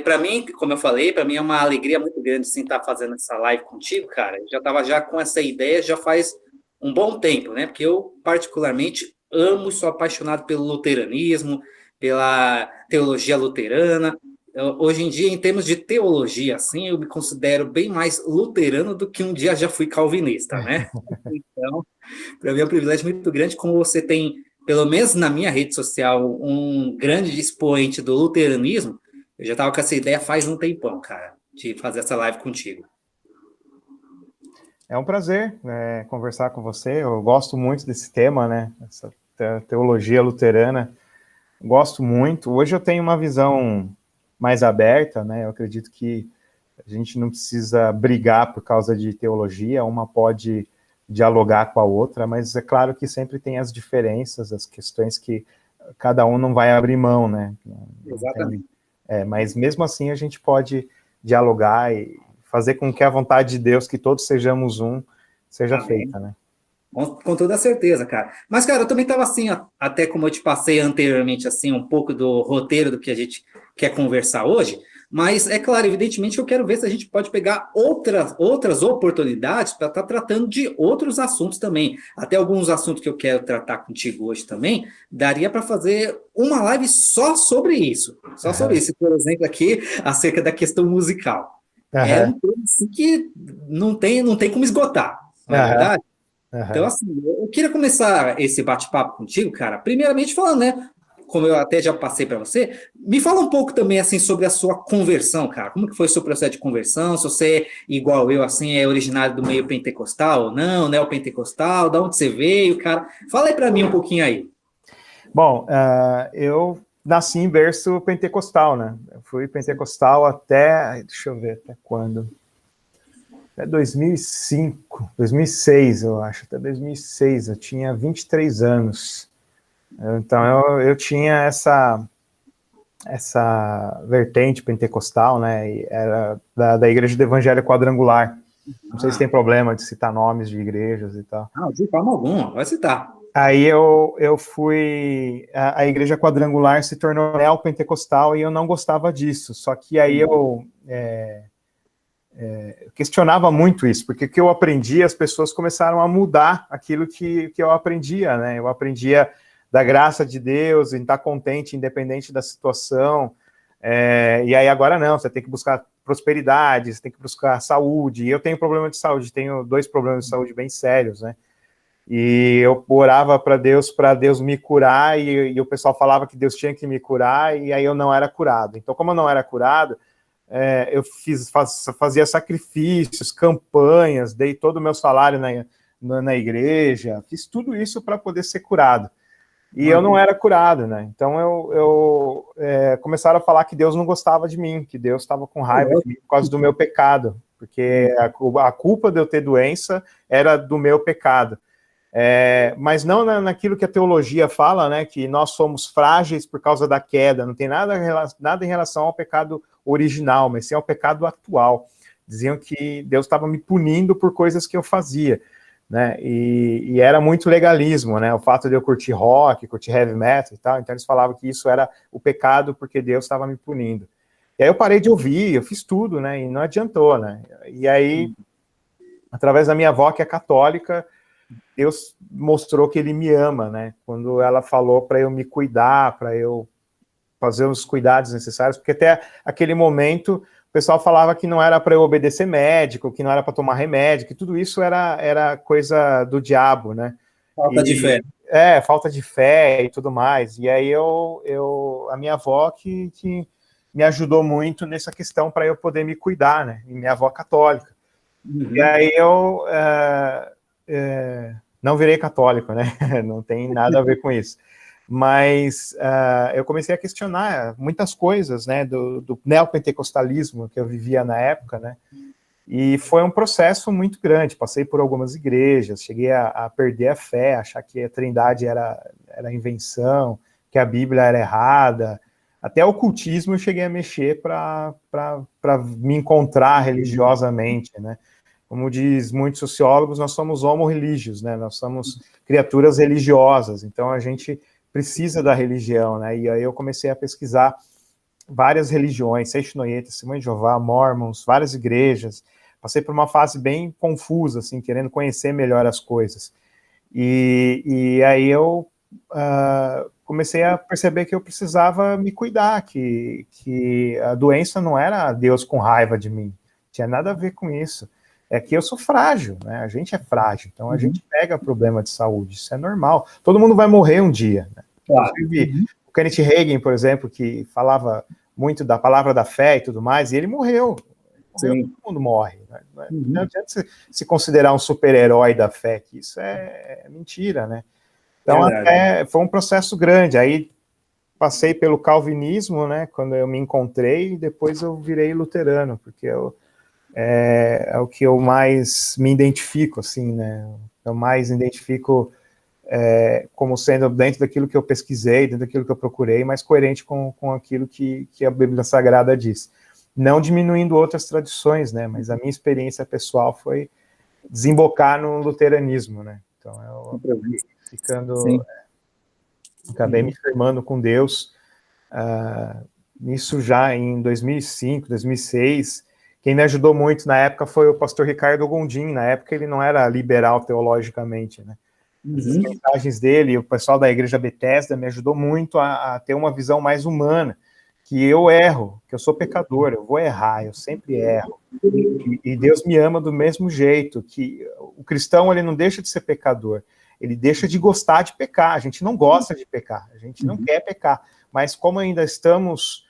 Para mim, como eu falei, para mim é uma alegria muito grande sim estar fazendo essa live contigo, cara. Eu já estava já com essa ideia já faz um bom tempo, né? Porque eu particularmente amo e sou apaixonado pelo luteranismo, pela teologia luterana. Hoje em dia, em termos de teologia, assim, eu me considero bem mais luterano do que um dia já fui calvinista, né? Então, para mim é um privilégio muito grande, como você tem, pelo menos na minha rede social, um grande expoente do luteranismo. Eu já estava com essa ideia faz um tempão, cara, de fazer essa live contigo. É um prazer, né, conversar com você. Eu gosto muito desse tema, né? Essa teologia luterana. Gosto muito. Hoje eu tenho uma visão mais aberta, né? Eu acredito que a gente não precisa brigar por causa de teologia, uma pode dialogar com a outra, mas é claro que sempre tem as diferenças, as questões que cada um não vai abrir mão, né? Não tem, Exatamente. mas mesmo assim a gente pode dialogar e fazer com que a vontade de Deus, que todos sejamos um, seja Amém. feita, né? Com toda certeza, cara. Mas, cara, eu também estava assim, até como eu te passei anteriormente, assim, um pouco do roteiro do que a gente quer conversar hoje. Mas, é claro, evidentemente, que eu quero ver se a gente pode pegar outras oportunidades para estar tratando de outros assuntos também. Até alguns assuntos que eu quero tratar contigo hoje também, daria para fazer uma live só sobre isso. Só sobre Uhum. isso. Por exemplo, aqui, acerca da questão musical. É Uhum. um tema assim, que não tem como esgotar, não é Uhum. verdade? Então, Uhum. assim, eu queria começar esse bate-papo contigo, cara, primeiramente falando, né, como eu até já passei para você, me fala um pouco também, assim, sobre a sua conversão, cara. Como que foi o seu processo de conversão? Se você, igual eu, assim, é originário do meio pentecostal ou não, neopentecostal, da onde você veio, cara? Fala aí para mim um pouquinho aí. Bom, eu nasci em berço pentecostal, né? Eu fui pentecostal até, deixa eu ver, até quando? Até 2005, 2006, eu acho, até 2006, eu tinha 23 anos. Então eu tinha essa vertente pentecostal, né? E era da Igreja do Evangelho Quadrangular. Não sei se Ah, tem problema de citar nomes de igrejas e tal. não, de forma alguma, vai citar. Aí eu fui. A Igreja Quadrangular se tornou neopentecostal e eu não gostava disso. Só que aí eu questionava muito isso, porque o que eu aprendi, as pessoas começaram a mudar aquilo que eu aprendia, né? Eu aprendia da graça de Deus, em estar contente, independente da situação. E aí agora não, você tem que buscar prosperidade, você tem que buscar saúde. E eu tenho problema de saúde, tenho 2 problemas de saúde bem sérios, né? E eu orava para Deus me curar, e o pessoal falava que Deus tinha que me curar, e aí eu não era curado. Então, como eu não era curado, eu fazia sacrifícios, campanhas, dei todo o meu salário na igreja, fiz tudo isso para poder ser curado. E eu não era curado, né? Então começaram a falar que Deus não gostava de mim, que Deus estava com raiva de mim por causa do meu pecado, porque a culpa de eu ter doença era do meu pecado. Mas não naquilo que a teologia fala, né, que nós somos frágeis por causa da queda, não tem nada em relação ao pecado original, mas sim ao pecado atual. Diziam que Deus estava me punindo por coisas que eu fazia, né, e era muito legalismo, né, o fato de eu curtir rock, curtir heavy metal e tal, então eles falavam que isso era o pecado porque Deus estava me punindo. E aí eu parei de ouvir, eu fiz tudo, né, e não adiantou, né, e aí, através da minha avó, que é católica, Deus mostrou que ele me ama, né? Quando ela falou para eu me cuidar, para eu fazer os cuidados necessários, porque até aquele momento o pessoal falava que não era para eu obedecer médico, que não era para tomar remédio, que tudo isso era coisa do diabo, né? Falta de fé. Falta de fé e tudo mais. E aí a minha avó que me ajudou muito nessa questão para eu poder me cuidar, né? E minha avó católica. E Uhum. aí não virei católico, né? Não tem nada a ver com isso. Mas eu comecei a questionar muitas coisas, né, do neopentecostalismo que eu vivia na época, né? E foi um processo muito grande. Passei por algumas igrejas, cheguei a perder a fé, achar que a Trindade era invenção, que a Bíblia era errada. Até o ocultismo eu cheguei a mexer para me encontrar religiosamente, né? Como diz muitos sociólogos, nós somos homo religiosos, né? Nós somos criaturas religiosas, então a gente precisa da religião, né? E aí eu comecei a pesquisar várias religiões, Seixinoye, Testemunho de Jeová, Mormons, várias igrejas. Passei por uma fase bem confusa, assim, querendo conhecer melhor as coisas. E aí eu comecei a perceber que eu precisava me cuidar, que a doença não era Deus com raiva de mim, tinha nada a ver com isso. É que eu sou frágil, né? A gente é frágil, então a gente pega problema de saúde, isso é normal. Todo mundo vai morrer um dia, né? Claro. Inclusive, o Kenneth Hagin, por exemplo, que falava muito da palavra da fé e tudo mais, e ele morreu. Todo mundo morre. Né? Não adianta se considerar um super-herói da fé, que isso é mentira, né? Então, até foi um processo grande. Aí passei pelo calvinismo, né? Quando eu me encontrei, e depois eu virei luterano, porque é o que eu mais me identifico, assim, né? Eu mais identifico como sendo dentro daquilo que eu pesquisei, dentro daquilo que eu procurei, mais coerente com aquilo que a Bíblia Sagrada diz. Não diminuindo outras tradições, né? Mas a minha experiência pessoal foi desembocar no luteranismo, né? Então eu acabei me firmando com Deus. Isso já em 2005, 2006. Quem me ajudou muito na época foi o pastor Ricardo Gondim. Na época ele não era liberal teologicamente, né? As mensagens dele, o pessoal da Igreja Bethesda me ajudou muito a ter uma visão mais humana, que eu erro, que eu sou pecador, eu vou errar, eu sempre erro. E Deus me ama do mesmo jeito, que o cristão ele não deixa de ser pecador, ele deixa de gostar de pecar. A gente não gosta de pecar, a gente não quer pecar, mas como ainda estamos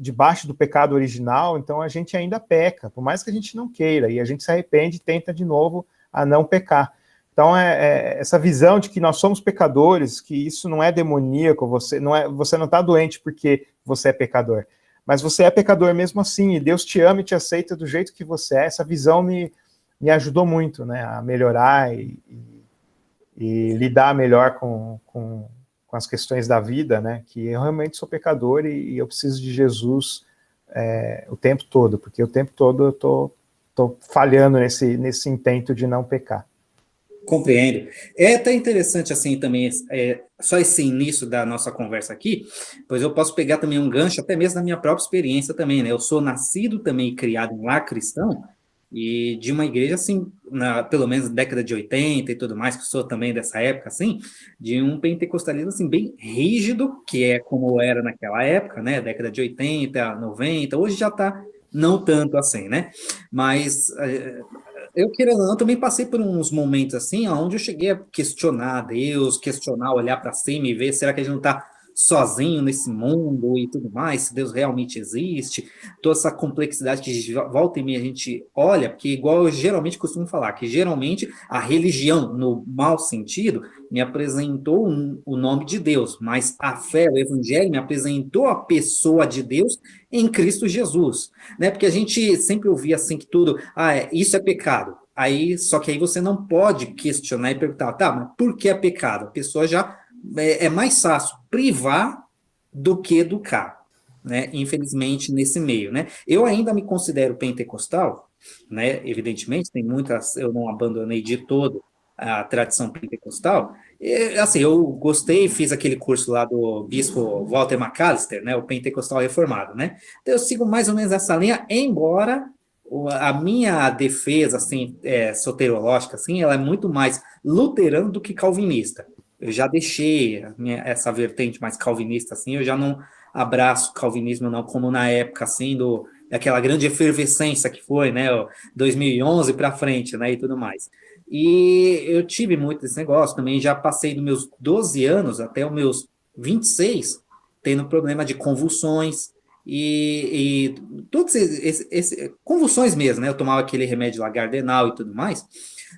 debaixo do pecado original, então a gente ainda peca, por mais que a gente não queira, e a gente se arrepende e tenta de novo a não pecar. Então, essa visão de que nós somos pecadores, que isso não é demoníaco, você não está doente porque você é pecador, mas você é pecador mesmo assim, e Deus te ama e te aceita do jeito que você é. Essa visão me ajudou muito, né, a melhorar e lidar melhor com as questões da vida, né, que eu realmente sou pecador e eu preciso de Jesus o tempo todo, porque o tempo todo eu tô falhando nesse intento de não pecar. Compreendo. É até interessante, assim, também, só esse início da nossa conversa aqui, pois eu posso pegar também um gancho, até mesmo da minha própria experiência também, né? Eu sou nascido também e criado em lar cristão, e de uma igreja, assim, pelo menos década de 80 e tudo mais, que sou também dessa época, assim, de um pentecostalismo, assim, bem rígido, que é como era naquela época, né? Década de 80, 90, hoje já tá não tanto assim, né? Mas eu, querendo ou não, também passei por uns momentos assim, onde eu cheguei a questionar Deus, questionar, olhar para cima e ver, será que a gente não está sozinho nesse mundo e tudo mais, se Deus realmente existe, toda essa complexidade que de volta e meia a gente olha, porque igual eu geralmente costumo falar, que geralmente a religião, no mau sentido, me apresentou o nome de Deus, mas a fé, o evangelho me apresentou a pessoa de Deus em Cristo Jesus, né? Porque a gente sempre ouvia assim que tudo, isso é pecado. Aí, só que aí você não pode questionar e perguntar, tá, mas por que é pecado? A pessoa já é mais fácil privar do que educar, né? Infelizmente nesse meio, né? Eu ainda me considero pentecostal, né? Evidentemente, tem muitas, eu não abandonei de todo a tradição pentecostal. E, assim, eu gostei, fiz aquele curso lá do bispo Walter McAllister, né? O pentecostal reformado, né? Então eu sigo mais ou menos essa linha, embora a minha defesa, assim, soterológica, assim, ela é muito mais luterana do que calvinista. Eu já deixei essa vertente mais calvinista, assim, eu já não abraço o calvinismo, não, como na época, assim, daquela grande efervescência que foi, né, 2011 para frente, né, e tudo mais. E eu tive muito esse negócio também, já passei dos meus 12 anos até os meus 26, tendo problema de convulsões, e todos convulsões mesmo, né? Eu tomava aquele remédio lá, Gardenal e tudo mais.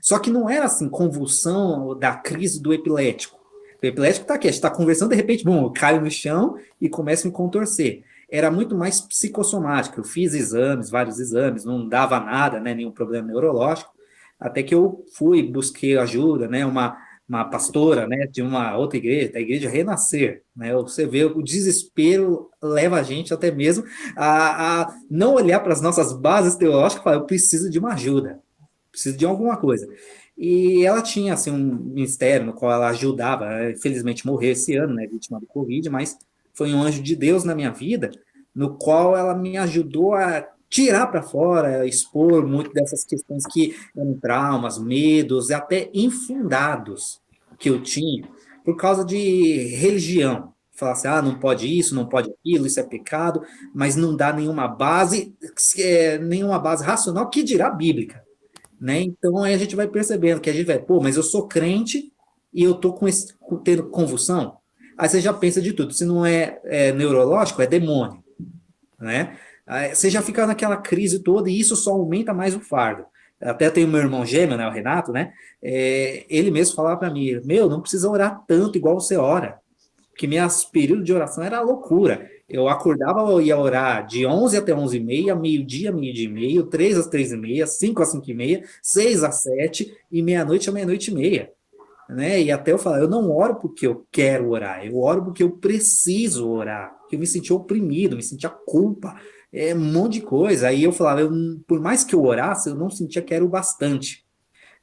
Só que não era assim, convulsão da crise do epilético. O epilético tá aqui, a gente está conversando, de repente, bom, eu caio no chão e começo a me contorcer. Era muito mais psicossomático. Eu fiz exames, vários exames, não dava nada, né? Nenhum problema neurológico. Até que eu fui, busquei ajuda, né? Uma pastora, né, de uma outra igreja, da igreja Renascer, né? Você vê o desespero leva a gente até mesmo a não olhar para as nossas bases teológicas e falar, eu preciso de uma ajuda, preciso de alguma coisa. E ela tinha assim um ministério no qual ela ajudava, infelizmente morreu esse ano, né, vítima do Covid, mas foi um anjo de Deus na minha vida, no qual ela me ajudou a tirar para fora, expor muito dessas questões que eram traumas, medos, e até infundados que eu tinha por causa de religião. Falar assim, não pode isso, não pode aquilo, isso é pecado, mas não dá nenhuma base racional, que dirá bíblica, né? Então aí a gente vai percebendo que a gente vai, pô, mas eu sou crente e eu tô tendo convulsão. Aí você já pensa de tudo. Se não é neurológico, é demônio, né? Aí você já fica naquela crise toda e isso só aumenta mais o fardo. Até tem o meu irmão gêmeo, né, o Renato, né? Ele mesmo falava para mim, não precisa orar tanto igual você ora, porque meus períodos de oração era loucura. Eu acordava, eu ia orar de 11 até 11h30, meio-dia, meio-dia e meio, 3 às 3h30, 5 às 5h30, 6 às 7 e meia-noite a meia-noite e meia, né? E até eu falar, eu não oro porque eu quero orar, eu oro porque eu preciso orar, porque eu me sentia oprimido, me sentia culpa, um monte de coisa. Aí eu falava, por mais que eu orasse, eu não sentia que era o bastante,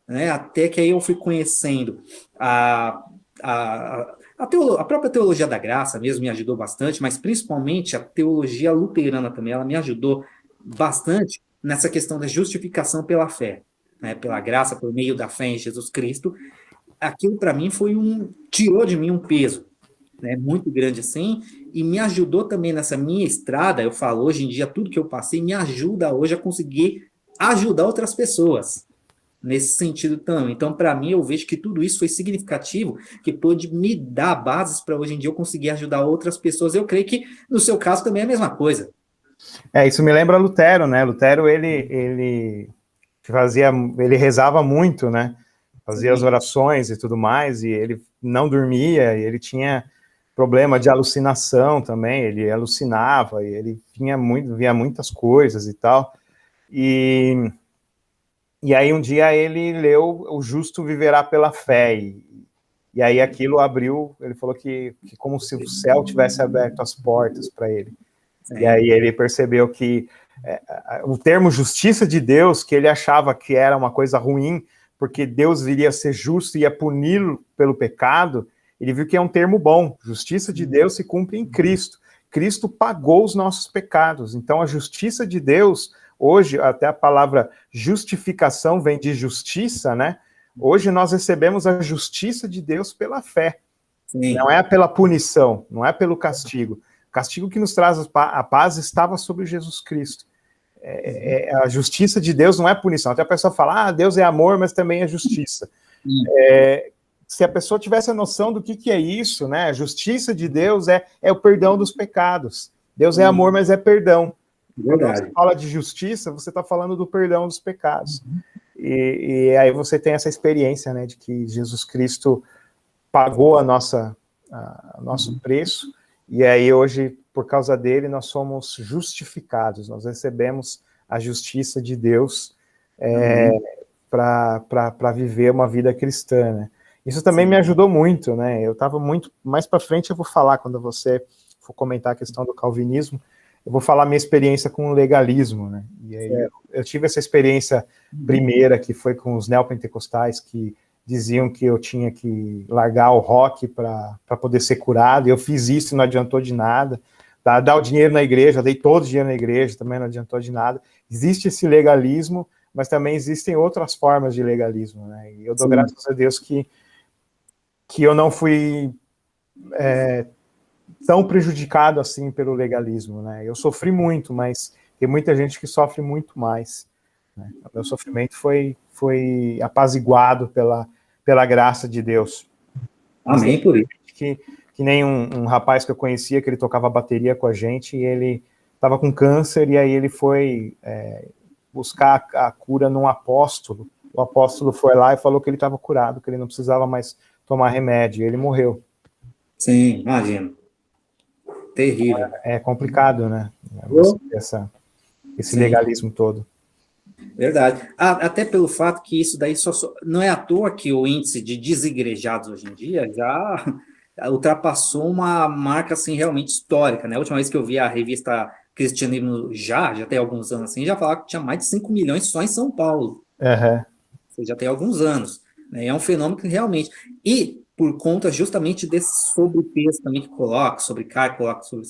né? Até que aí eu fui conhecendo a própria teologia da graça mesmo me ajudou bastante, mas principalmente a teologia luterana também, ela me ajudou bastante nessa questão da justificação pela fé, né? Pela graça, por meio da fé em Jesus Cristo. Aquilo para mim tirou de mim um peso, né, muito grande assim, e me ajudou também nessa minha estrada. Eu falo, hoje em dia, tudo que eu passei me ajuda hoje a conseguir ajudar outras pessoas, nesse sentido também. Então, para mim, eu vejo que tudo isso foi significativo, que pôde me dar bases para hoje em dia eu conseguir ajudar outras pessoas. Eu creio que no seu caso também é a mesma coisa. Isso me lembra Lutero, né? Lutero, ele rezava muito, né? Fazia as orações e tudo mais, e ele não dormia, e ele tinha problema de alucinação também, ele alucinava, e ele via muitas coisas e tal. E aí um dia ele leu O Justo Viverá pela Fé, e aí aquilo abriu, ele falou que como se o céu tivesse aberto as portas para ele. Sim. E aí ele percebeu que o termo justiça de Deus, que ele achava que era uma coisa ruim, porque Deus viria a ser justo e ia puni-lo pelo pecado, ele viu que é um termo bom. Justiça de Deus se cumpre em Cristo. Cristo pagou os nossos pecados. Então, a justiça de Deus, hoje, até a palavra justificação vem de justiça, né? Hoje nós recebemos a justiça de Deus pela fé. Sim. Não é pela punição, não é pelo castigo. O castigo que nos traz a paz estava sobre Jesus Cristo. A justiça de Deus não é punição. Até a pessoa fala, Deus é amor, mas também é justiça. Se a pessoa tivesse a noção do que é isso, né? A justiça de Deus é o perdão dos pecados. Deus é amor, mas é perdão. Verdade. Quando você fala de justiça, você está falando do perdão dos pecados. E aí você tem essa experiência, né, de que Jesus Cristo pagou nosso preço, e aí hoje, por causa dele, nós somos justificados, nós recebemos a justiça de Deus para viver uma vida cristã, né? Isso também me ajudou muito, né? Eu estava muito... Mais para frente eu vou falar, quando você for comentar a questão do calvinismo, eu vou falar minha experiência com o legalismo, né? E aí eu tive essa experiência primeira, que foi com os neopentecostais, que diziam que eu tinha que largar o rock para poder ser curado, e eu fiz isso e não adiantou de nada. Tá? Dar o dinheiro na igreja, dei todo o dinheiro na igreja, também não adiantou de nada. Existe esse legalismo, mas também existem outras formas de legalismo, né? E eu dou graças a Deus que eu não fui tão prejudicado assim pelo legalismo, né? Eu sofri muito, mas tem muita gente que sofre muito mais, né? O meu sofrimento foi apaziguado pela graça de Deus. Amém, por isso. Que nem um rapaz que eu conhecia, que ele tocava bateria com a gente, e ele estava com câncer, e aí ele foi buscar a cura num apóstolo. O apóstolo foi lá e falou que ele estava curado, que ele não precisava mais tomar remédio, e ele morreu. Sim, imagino. Terrível. É complicado, né? Esse legalismo todo. Verdade. Até pelo fato que isso daí não é à toa que o índice de desigrejados hoje em dia já ultrapassou uma marca assim realmente histórica, né? A última vez que eu vi a revista Cristianismo já tem alguns anos assim, já falava que tinha mais de 5 milhões só em São Paulo. Uhum. Já tem alguns anos, né? É um fenômeno que realmente... E por conta justamente desse sobrepeso também que coloca, sobrecarga, coloca sobre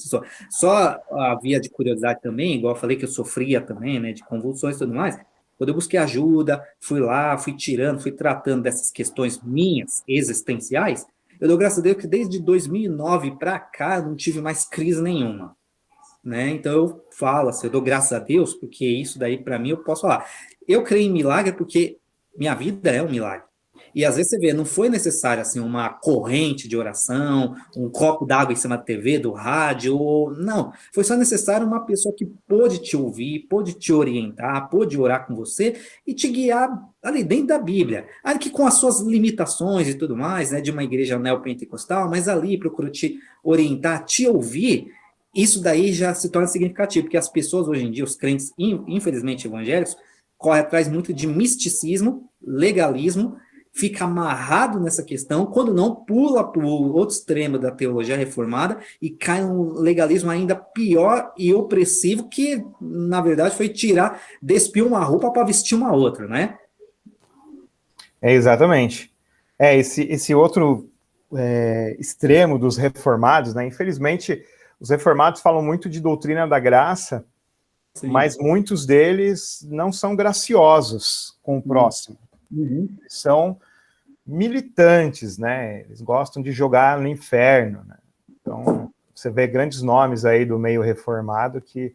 só a via de curiosidade também, igual eu falei que eu sofria também, né, de convulsões e tudo mais. Quando eu busquei ajuda, fui lá, fui tirando, fui tratando dessas questões minhas, existenciais, eu dou graças a Deus que desde 2009 para cá eu não tive mais crise nenhuma, né? Então eu falo assim, eu dou graças a Deus, porque isso daí para mim eu posso falar. Eu creio em milagre porque minha vida é um milagre. E às vezes você vê, não foi necessário assim uma corrente de oração, um copo d'água em cima da TV, do rádio, não. Foi só necessário uma pessoa que pôde te ouvir, pôde te orientar, pôde orar com você e te guiar ali dentro da Bíblia. Ali que com as suas limitações e tudo mais, né, de uma igreja neopentecostal, mas ali procurou te orientar, te ouvir. Isso daí já se torna significativo, porque as pessoas hoje em dia, os crentes, infelizmente evangélicos, correm atrás muito de misticismo, legalismo, fica amarrado nessa questão, quando não, pula para o outro extremo da teologia reformada e cai num legalismo ainda pior e opressivo, que, na verdade, foi despir uma roupa para vestir uma outra, né? Exatamente. Esse outro extremo dos reformados, né? Infelizmente, os reformados falam muito de doutrina da graça, sim, mas muitos deles não são graciosos com o próximo. Eles são militantes, né? Eles gostam de jogar no inferno, né? Então, você vê grandes nomes aí do meio reformado que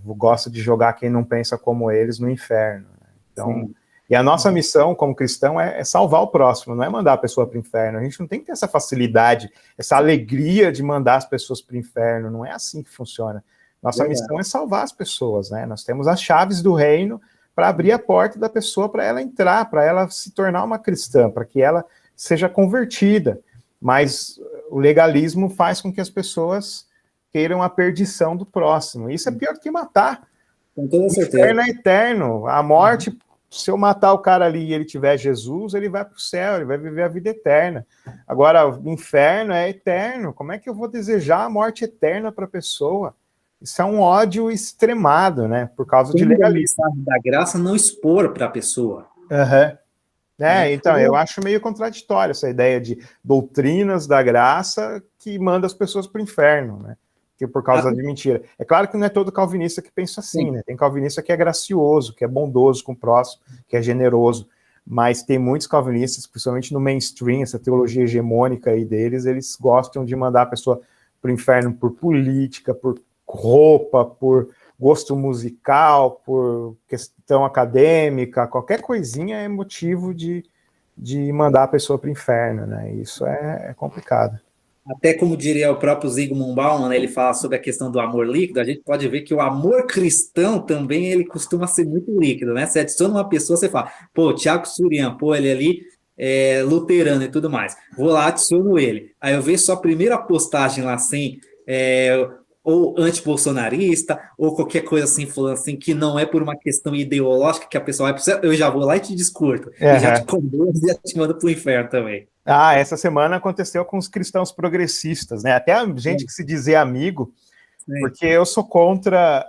gostam de jogar quem não pensa como eles no inferno, né? Então, sim. E a nossa missão como cristão é salvar o próximo, não é mandar a pessoa para o inferno. A gente não tem que ter essa facilidade, essa alegria de mandar as pessoas para o inferno. Não é assim que funciona. Nossa missão é salvar as pessoas, né? Nós temos as chaves do reino para abrir a porta da pessoa, para ela entrar, para ela se tornar uma cristã, para que ela seja convertida. Mas o legalismo faz com que as pessoas queiram a perdição do próximo. Isso é pior do que matar. Com toda certeza. O inferno é eterno. A morte, se eu matar o cara ali e ele tiver Jesus, ele vai para o céu, ele vai viver a vida eterna. Agora, o inferno é eterno. Como é que eu vou desejar a morte eterna para a pessoa? Isso é um ódio extremado, né? Por causa de legalismo. Da graça não expor para a pessoa. Então, eu acho meio contraditório essa ideia de doutrinas da graça que manda as pessoas para o inferno, né? Que por causa de mentira. É claro que não é todo calvinista que pensa assim, né? Tem calvinista que é gracioso, que é bondoso com o próximo, que é generoso. Mas tem muitos calvinistas, principalmente no mainstream, essa teologia hegemônica aí deles, eles gostam de mandar a pessoa para o inferno por política, por roupa, por gosto musical, por questão acadêmica, qualquer coisinha é motivo de mandar a pessoa para o inferno, né? Isso é complicado. Até como diria o próprio Zygmunt Bauman, né, ele fala sobre a questão do amor líquido, a gente pode ver que o amor cristão também ele costuma ser muito líquido, né? Você adiciona uma pessoa, você fala, pô, Tiago Surian, pô, ele ali é luterano e tudo mais. Vou lá, adiciono ele. Aí eu vejo só a primeira postagem lá assim, ou anti-bolsonarista, ou qualquer coisa assim, falando assim, que não é por uma questão ideológica que a pessoa vai precisar, eu já vou lá e te discurto. E já te condeno e já te mando pro inferno também. Essa semana aconteceu com os cristãos progressistas, né? Até a gente que se dizia amigo, porque eu sou contra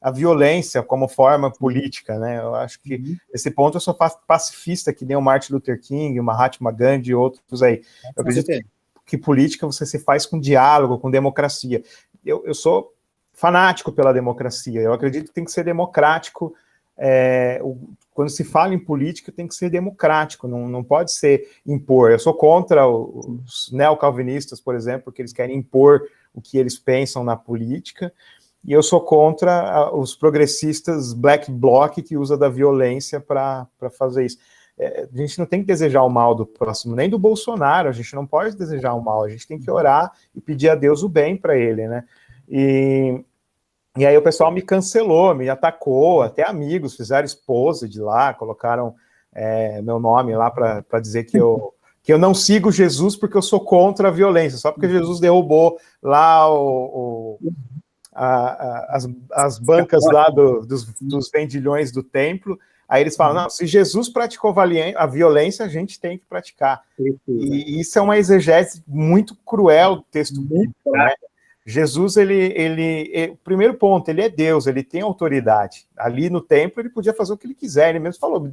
a violência como forma política, né? Eu acho que nesse ponto eu sou pacifista, que nem o Martin Luther King, o Mahatma Gandhi e outros aí. Eu acredito que política você se faz com diálogo, com democracia. Eu sou fanático pela democracia, eu acredito que tem que ser democrático. Quando se fala em política, tem que ser democrático, não pode ser impor. Eu sou contra os neocalvinistas, por exemplo, porque eles querem impor o que eles pensam na política, e eu sou contra os progressistas black bloc que usa da violência para fazer isso. A gente não tem que desejar o mal do próximo, nem do Bolsonaro, a gente não pode desejar o mal, a gente tem que orar e pedir a Deus o bem para ele, né? E aí o pessoal me cancelou, me atacou, até amigos fizeram exposed lá, colocaram meu nome lá para dizer que eu não sigo Jesus porque eu sou contra a violência, só porque Jesus derrubou lá as bancas lá dos vendilhões do templo. Aí eles falam, não, se Jesus praticou a violência, a gente tem que praticar. E isso é uma exegese muito cruel do texto bíblico, né? Jesus, primeiro ponto, ele é Deus, ele tem autoridade. Ali no templo ele podia fazer o que ele quiser, ele mesmo falou,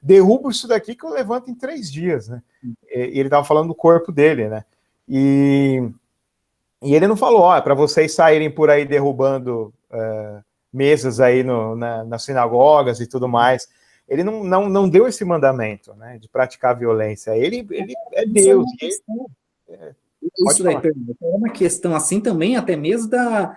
derrubo isso daqui que eu levanto em 3 dias, né? E ele estava falando do corpo dele, né? E ele não falou, ó, para vocês saírem por aí derrubando mesas aí nas sinagogas e tudo mais. Ele não deu esse mandamento, né, de praticar violência. Ele é Deus. Isso daí é uma questão assim também, até mesmo da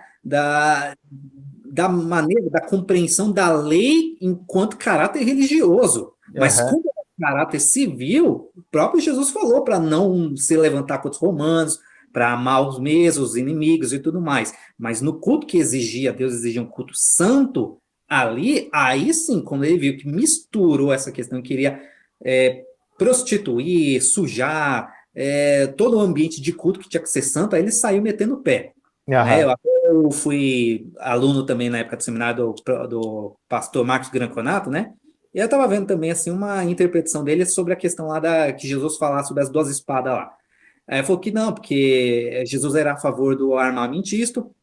maneira, da compreensão da lei enquanto caráter religioso. Mas quando é caráter civil, o próprio Jesus falou para não se levantar contra os romanos, para amar os mesmos, os inimigos e tudo mais. Mas no culto que Deus exigia um culto santo, aí sim, quando ele viu que misturou essa questão, queria prostituir, sujar, todo o ambiente de culto que tinha que ser santo, aí ele saiu metendo o pé. Né? Eu fui aluno também na época do seminário do pastor Marcos Granconato, né? E eu estava vendo também assim, uma interpretação dele sobre a questão lá que Jesus falasse sobre as 2 espadas lá. Aí falou que não, porque Jesus era a favor do armamentismo,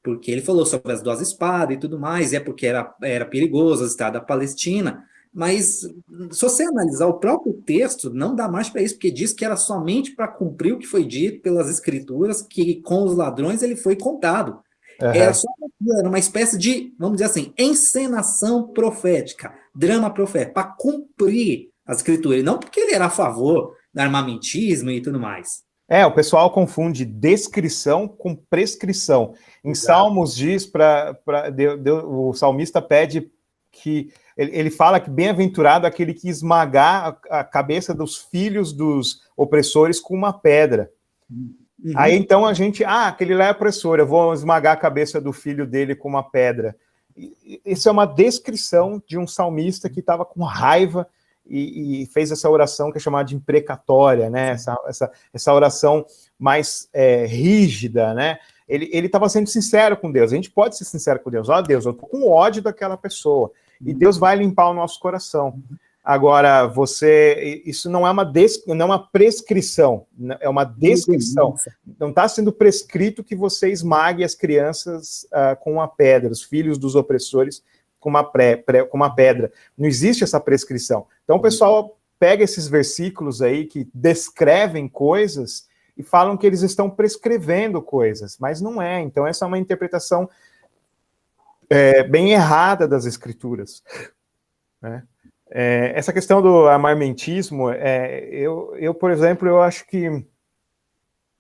porque ele falou sobre as 2 espadas e tudo mais, e é porque era perigoso as estradas da Palestina. Mas, se você analisar o próprio texto, não dá mais para isso, porque diz que era somente para cumprir o que foi dito pelas Escrituras, que com os ladrões ele foi contado. Era uma espécie de, vamos dizer assim, encenação profética, drama profético, para cumprir as Escrituras, não porque ele era a favor do armamentismo e tudo mais. O pessoal confunde descrição com prescrição. Em Salmos diz, o salmista pede que, ele fala que bem-aventurado aquele que esmagar a cabeça dos filhos dos opressores com uma pedra. Aí então a gente, aquele lá é opressor, eu vou esmagar a cabeça do filho dele com uma pedra. Isso é uma descrição de um salmista que estava com raiva e fez essa oração que é chamada de imprecatória, né? Essa oração mais rígida, né? Ele estava sendo sincero com Deus. A gente pode ser sincero com Deus. Deus, eu estou com ódio daquela pessoa. E Deus vai limpar o nosso coração. Agora, isso não é uma prescrição, é uma descrição. Não está sendo prescrito que você esmague as crianças com uma pedra, os filhos dos opressores com uma pedra. Não existe essa prescrição. Então, o pessoal pega esses versículos aí que descrevem coisas e falam que eles estão prescrevendo coisas, mas não é. Então, essa é uma interpretação bem errada das Escrituras, né? Essa questão do armamentismo, eu, por exemplo, eu acho que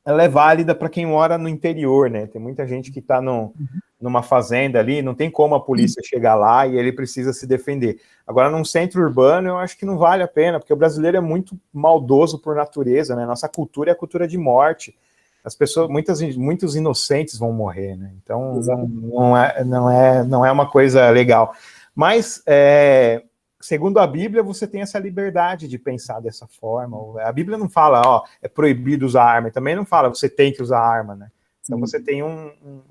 ela é válida para quem mora no interior, né? Tem muita gente que está numa fazenda ali, não tem como a polícia chegar lá e ele precisa se defender. Agora, num centro urbano, eu acho que não vale a pena, porque o brasileiro é muito maldoso por natureza, né? Nossa cultura é a cultura de morte. As pessoas, muitos inocentes vão morrer, né? Então, não é uma coisa legal. Mas, segundo a Bíblia, você tem essa liberdade de pensar dessa forma. A Bíblia não fala, é proibido usar arma, também não fala, você tem que usar arma, né? Então você tem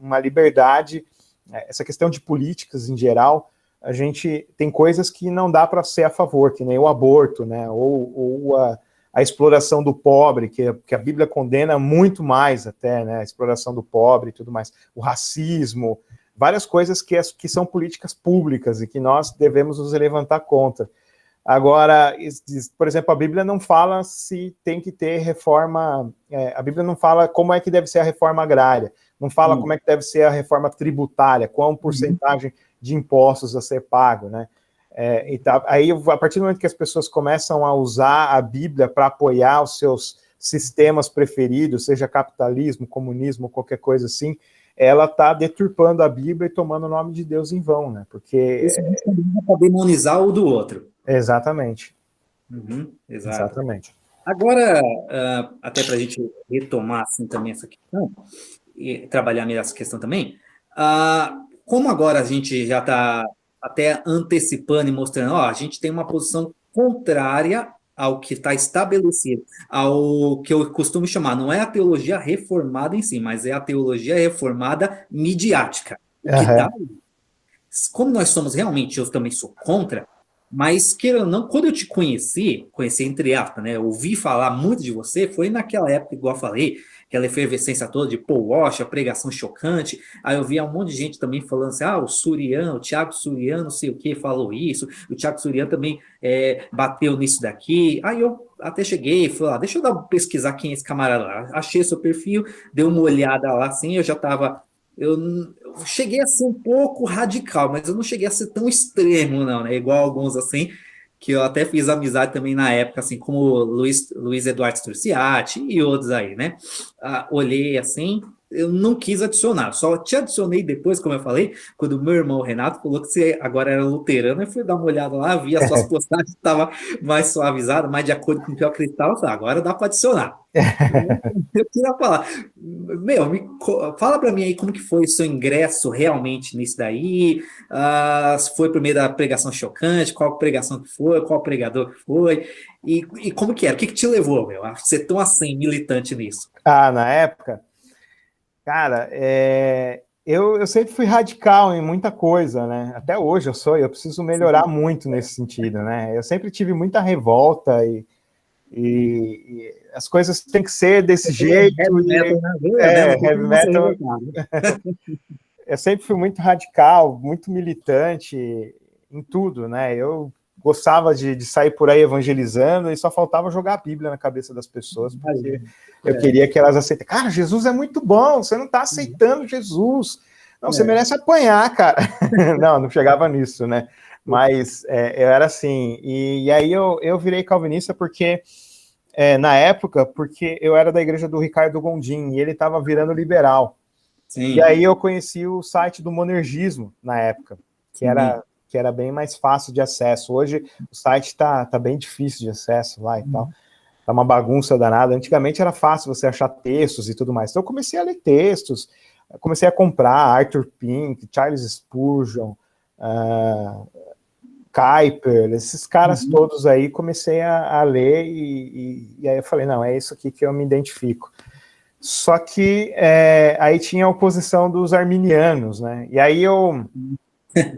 uma liberdade, essa questão de políticas em geral, a gente tem coisas que não dá para ser a favor, que nem o aborto, né? Ou a exploração do pobre, que a Bíblia condena muito mais até, né? A exploração do pobre e tudo mais. O racismo, várias coisas que são políticas públicas e que nós devemos nos levantar contra. Agora, por exemplo, a Bíblia não fala se tem que ter reforma, a Bíblia não fala como é que deve ser a reforma agrária, não fala como é que deve ser a reforma tributária, qual porcentagem de impostos a ser pago, né? Aí, a partir do momento que as pessoas começam a usar a Bíblia para apoiar os seus sistemas preferidos, seja capitalismo, comunismo, qualquer coisa assim, ela está deturpando a Bíblia e tomando o nome de Deus em vão, né? Porque isso para demonizar o do outro. Exatamente. Exatamente. Agora, até para a gente retomar assim também essa questão e trabalhar essa questão também, como agora a gente já está até antecipando e mostrando, a gente tem uma posição contrária ao que está estabelecido, ao que eu costumo chamar, não é a teologia reformada em si, mas é a teologia reformada midiática. Como nós somos realmente, eu também sou contra, Mas, queira ou não, quando eu te conheci entre aspas, né? Ouvi falar muito de você, foi naquela época, igual eu falei, aquela efervescência toda de Paul Washer, a pregação chocante. Aí eu via um monte de gente também falando assim: o Surian, o Thiago Surian, não sei o que, falou isso, o Thiago Surian também bateu nisso daqui. Aí eu até cheguei e falei: deixa eu pesquisar quem é esse camarada lá. Achei seu perfil, dei uma olhada lá assim, eu já estava. Eu cheguei a ser um pouco radical, mas eu não cheguei a ser tão extremo, não, né? Igual alguns assim, que eu até fiz amizade também na época, assim, como o Luiz Eduardo Sturciati e outros aí, né? Olhei assim, eu não quis adicionar, só te adicionei depois, como eu falei, quando o meu irmão Renato falou que você agora era luterano, eu fui dar uma olhada lá, vi as suas postagens, estava mais suavizado, mais de acordo com o que eu acreditava, eu falei, agora dá para adicionar. Eu queria falar, meu, fala para mim aí como que foi o seu ingresso realmente nisso daí, se foi a primeira pregação chocante, qual pregação que foi, qual pregador que foi, e como que era, o que te levou, meu, a ser tão assim, militante nisso? Na época, cara, eu sempre fui radical em muita coisa, né? Até hoje eu preciso melhorar muito nesse sentido, né? Eu sempre tive muita revolta e as coisas têm que ser desse jeito. Heavy metal, né? Heavy metal. Eu sempre fui muito radical, muito militante em tudo, né? Eu gostava de sair por aí evangelizando e só faltava jogar a Bíblia na cabeça das pessoas, porque eu queria que elas aceitassem. Cara, Jesus é muito bom, você não está aceitando Jesus. Não, você merece apanhar, cara. Não chegava nisso, né? Mas eu era assim. E aí eu virei calvinista porque, na época, porque eu era da igreja do Ricardo Gondim e ele estava virando liberal. Sim. E aí eu conheci o site do Monergismo na época, que era bem mais fácil de acesso. Hoje o site tá bem difícil de acesso lá e tal. Tá uma bagunça danada. Antigamente era fácil você achar textos e tudo mais. Então eu comecei a ler textos, comecei a comprar Arthur Pink, Charles Spurgeon, Kuyper, esses caras todos aí, comecei a ler e aí eu falei, não, é isso aqui que eu me identifico. Só que aí tinha a oposição dos arminianos, né? E aí eu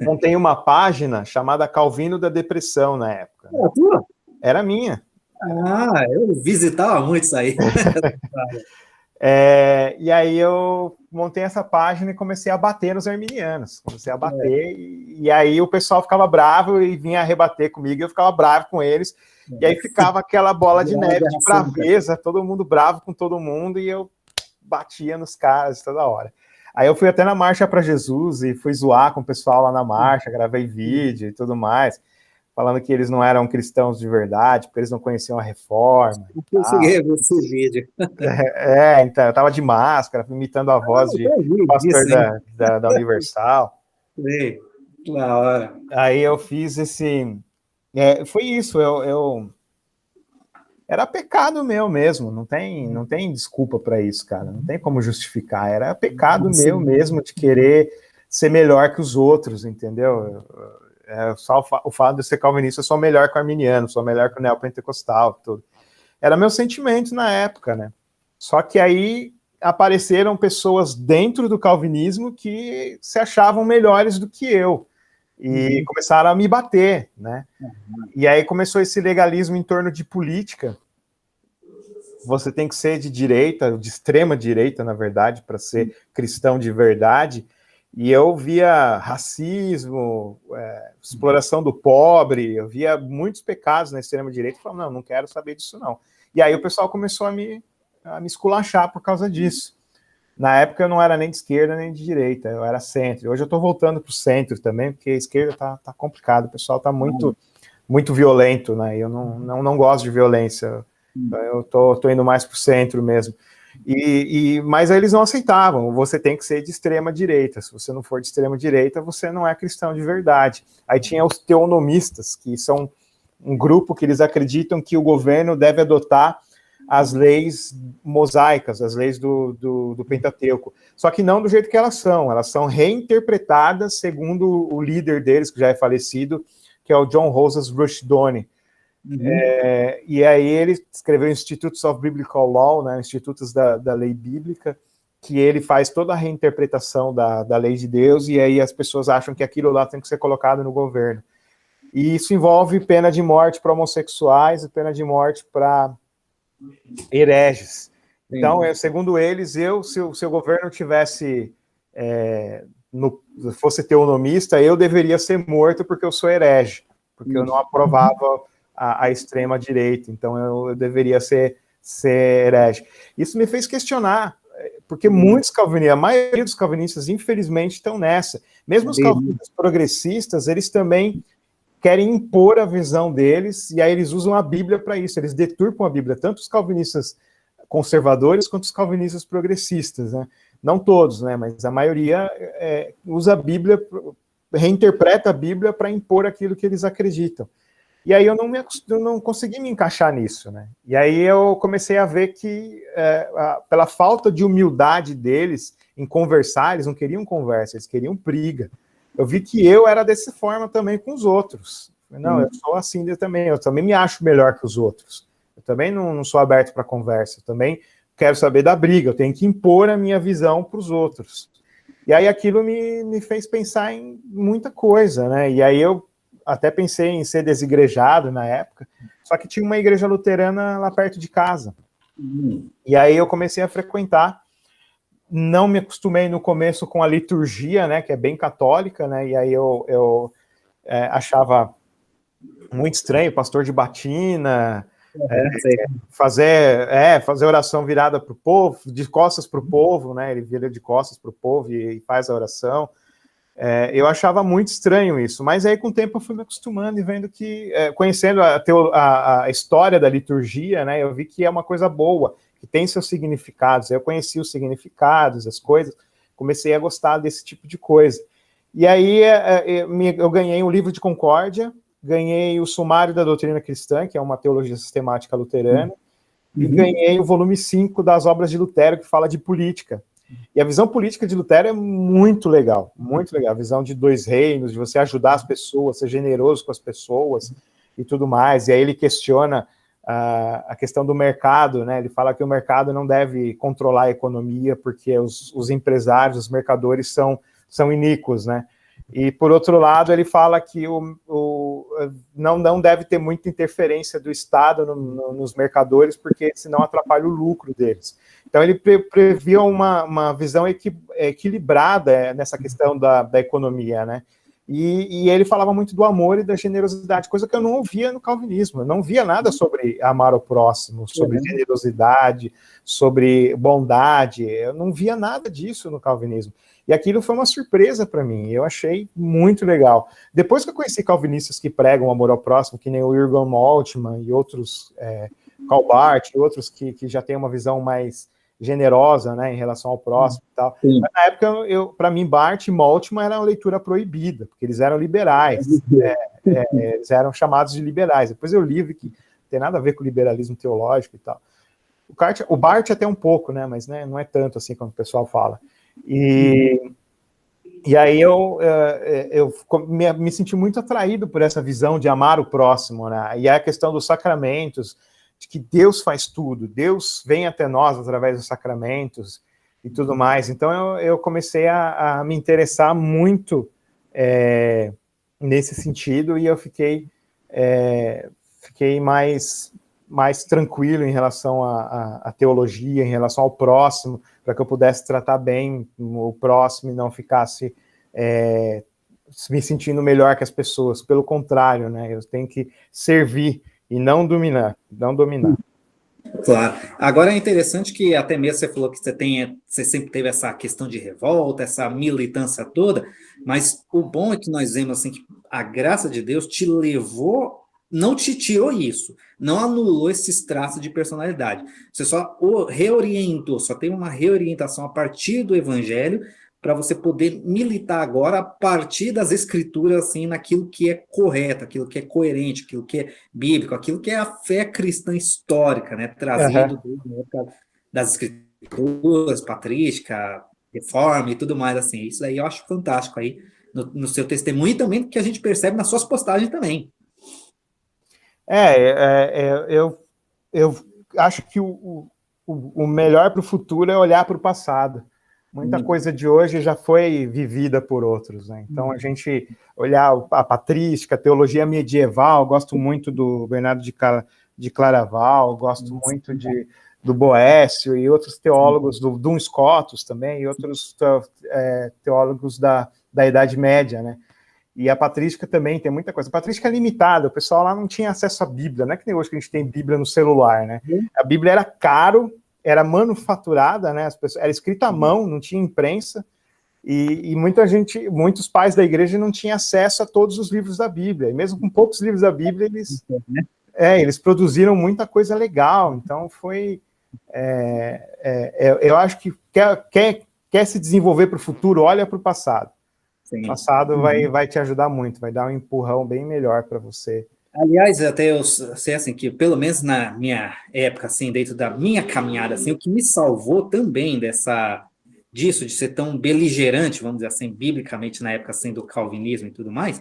montei uma página chamada Calvino da Depressão na época. Era tua? Era minha. Eu visitava muito isso aí. E aí eu montei essa página e comecei a bater nos arminianos. Comecei a bater e aí o pessoal ficava bravo e vinha rebater comigo e eu ficava bravo com eles. E aí ficava aquela bola de neve de braveza, todo mundo bravo com todo mundo e eu batia nos caras toda hora. Aí eu fui até na Marcha para Jesus e fui zoar com o pessoal lá na marcha, gravei vídeo e tudo mais, falando que eles não eram cristãos de verdade, porque eles não conheciam a reforma. Eu cheguei a ver esse vídeo. Então, eu tava de máscara, imitando a voz de pastor da Universal. Sim, na hora. Aí eu fiz esse... foi isso, era pecado meu mesmo, não tem desculpa para isso, cara, não tem como justificar, era pecado meu mesmo de querer ser melhor que os outros, entendeu? Só o fato de eu ser calvinista, eu sou melhor que o arminiano, sou melhor que o neopentecostal, tudo. Era meu sentimento na época, né? Só que aí apareceram pessoas dentro do calvinismo que se achavam melhores do que eu, e começaram a me bater, né? E aí começou esse legalismo em torno de política. Você tem que ser de direita, de extrema direita, na verdade, para ser cristão de verdade. E eu via racismo, exploração do pobre, eu via muitos pecados na extrema direita e falava, não quero saber disso não. E aí o pessoal começou a me esculachar por causa disso. Na época eu não era nem de esquerda nem de direita, eu era centro. Hoje eu estou voltando para o centro também, porque a esquerda tá complicado, o pessoal está muito violento, né? Eu não gosto de violência, eu tô indo mais para o centro mesmo. Mas aí eles não aceitavam, você tem que ser de extrema direita, se você não for de extrema direita, você não é cristão de verdade. Aí tinha os teonomistas, que são um grupo que eles acreditam que o governo deve adotar as leis mosaicas, as leis do Pentateuco. Só que não do jeito que elas são reinterpretadas segundo o líder deles, que já é falecido, que é o John Rosas Rushdoni. E aí ele escreveu Institutes of Biblical Law, né, Institutos da Lei Bíblica, que ele faz toda a reinterpretação da lei de Deus, e aí as pessoas acham que aquilo lá tem que ser colocado no governo. E isso envolve pena de morte para homossexuais e pena de morte para hereges. Então, segundo eles, se o governo tivesse fosse teonomista, eu deveria ser morto porque eu sou herege, porque eu não aprovava a extrema direita, então eu deveria ser herege. Isso me fez questionar, porque muitos calvinistas, a maioria dos calvinistas, infelizmente, estão nessa. Mesmo os calvinistas progressistas, eles também querem impor a visão deles, e aí eles usam a Bíblia para isso, eles deturpam a Bíblia, tanto os calvinistas conservadores quanto os calvinistas progressistas, né? Não todos, né? Mas a maioria usa a Bíblia, reinterpreta a Bíblia para impor aquilo que eles acreditam. E aí eu não consegui me encaixar nisso, né? E aí eu comecei a ver que, pela falta de humildade deles em conversar, eles não queriam conversa, eles queriam briga. Eu vi que eu era dessa forma também com os outros. Não, eu sou assim também, eu também me acho melhor que os outros. Eu também não sou aberto para conversa, eu também quero saber da briga, eu tenho que impor a minha visão para os outros. E aí aquilo me fez pensar em muita coisa, né? E aí eu até pensei em ser desigrejado na época, só que tinha uma igreja luterana lá perto de casa. E aí eu comecei a frequentar. Não me acostumei no começo com a liturgia, né, que é bem católica, né, e aí eu achava muito estranho, pastor de batina, fazer oração virada para o povo, de costas para o povo, né, ele vira de costas para o povo e faz a oração. Eu achava muito estranho isso, mas aí com o tempo eu fui me acostumando e vendo que, conhecendo a história da liturgia, né, eu vi que é uma coisa boa, que tem seus significados. Eu conheci os significados, as coisas, comecei a gostar desse tipo de coisa. E aí eu ganhei um livro de Concórdia, ganhei o Sumário da Doutrina Cristã, que é uma teologia sistemática luterana, e ganhei o volume 5 das Obras de Lutero, que fala de política. E a visão política de Lutero é muito legal, muito legal. A visão de dois reinos, de você ajudar as pessoas, ser generoso com as pessoas e tudo mais. E aí ele questiona a questão do mercado, né? Ele fala que o mercado não deve controlar a economia porque os empresários, os mercadores são iníquos, né? E, por outro lado, ele fala que não deve ter muita interferência do Estado nos mercadores, porque senão atrapalha o lucro deles. Então, ele previa uma visão equilibrada nessa questão da economia, né? E ele falava muito do amor e da generosidade, coisa que eu não ouvia no calvinismo. Eu não via nada sobre amar o próximo, sobre generosidade, sobre bondade. Eu não via nada disso no calvinismo. E aquilo foi uma surpresa para mim. Eu achei muito legal. Depois que eu conheci calvinistas que pregam amor ao próximo, que nem o Jürgen Moltmann e outros, Karl Barth, e outros que já têm uma visão mais generosa, né, em relação ao próximo e tal. Mas na época, para mim, Barth e Moltmann era uma leitura proibida, porque eles eram liberais, eles eram chamados de liberais. Depois eu li que não tem nada a ver com liberalismo teológico e tal. O Barth até um pouco, né, mas né, não é tanto assim como o pessoal fala. E aí eu me senti muito atraído por essa visão de amar o próximo, né, e a questão dos sacramentos, de que Deus faz tudo, Deus vem até nós através dos sacramentos e tudo mais. Então eu comecei a me interessar muito nesse sentido, e eu fiquei mais tranquilo em relação à teologia, em relação ao próximo, para que eu pudesse tratar bem o próximo e não ficasse me sentindo melhor que as pessoas. Pelo contrário, né? Eu tenho que servir e não dominar. Claro. Agora é interessante que até mesmo você falou que você sempre teve essa questão de revolta, essa militância toda, mas o bom é que nós vemos assim que a graça de Deus te levou, não te tirou isso, não anulou esses traços de personalidade. Você só o reorientou, só tem uma reorientação a partir do evangelho, para você poder militar agora a partir das escrituras, assim, naquilo que é correto, aquilo que é coerente, aquilo que é bíblico, aquilo que é a fé cristã histórica, né, trazido das escrituras, patrística, reforma e tudo mais, assim. Isso aí eu acho fantástico aí no seu testemunho, e também que a gente percebe nas suas postagens também. Eu acho que o melhor para o futuro é olhar para o passado. Muita coisa de hoje já foi vivida por outros, né? Então, a gente olhar a patrística, a teologia medieval, gosto muito do Bernardo de Claraval, gosto muito do Boécio e outros teólogos, do Duns Scotus também, e outros teólogos da Idade Média, né? E a patrística também tem muita coisa. A patrística é limitada, o pessoal lá não tinha acesso à Bíblia, não é que nem hoje que a gente tem Bíblia no celular, né? A Bíblia era caro, era manufaturada, né? Era escrita à mão, não tinha imprensa, e muitos pais da igreja não tinham acesso a todos os livros da Bíblia. E mesmo com poucos livros da Bíblia, eles produziram muita coisa legal. Então foi, eu acho que quer se desenvolver para o futuro, olha para o passado. Sim. O passado vai te ajudar muito, vai dar um empurrão bem melhor para você. Aliás, até eu sei assim, que pelo menos na minha época, assim, dentro da minha caminhada, assim, o que me salvou também disso, de ser tão beligerante, vamos dizer assim, biblicamente, na época, assim, do calvinismo e tudo mais,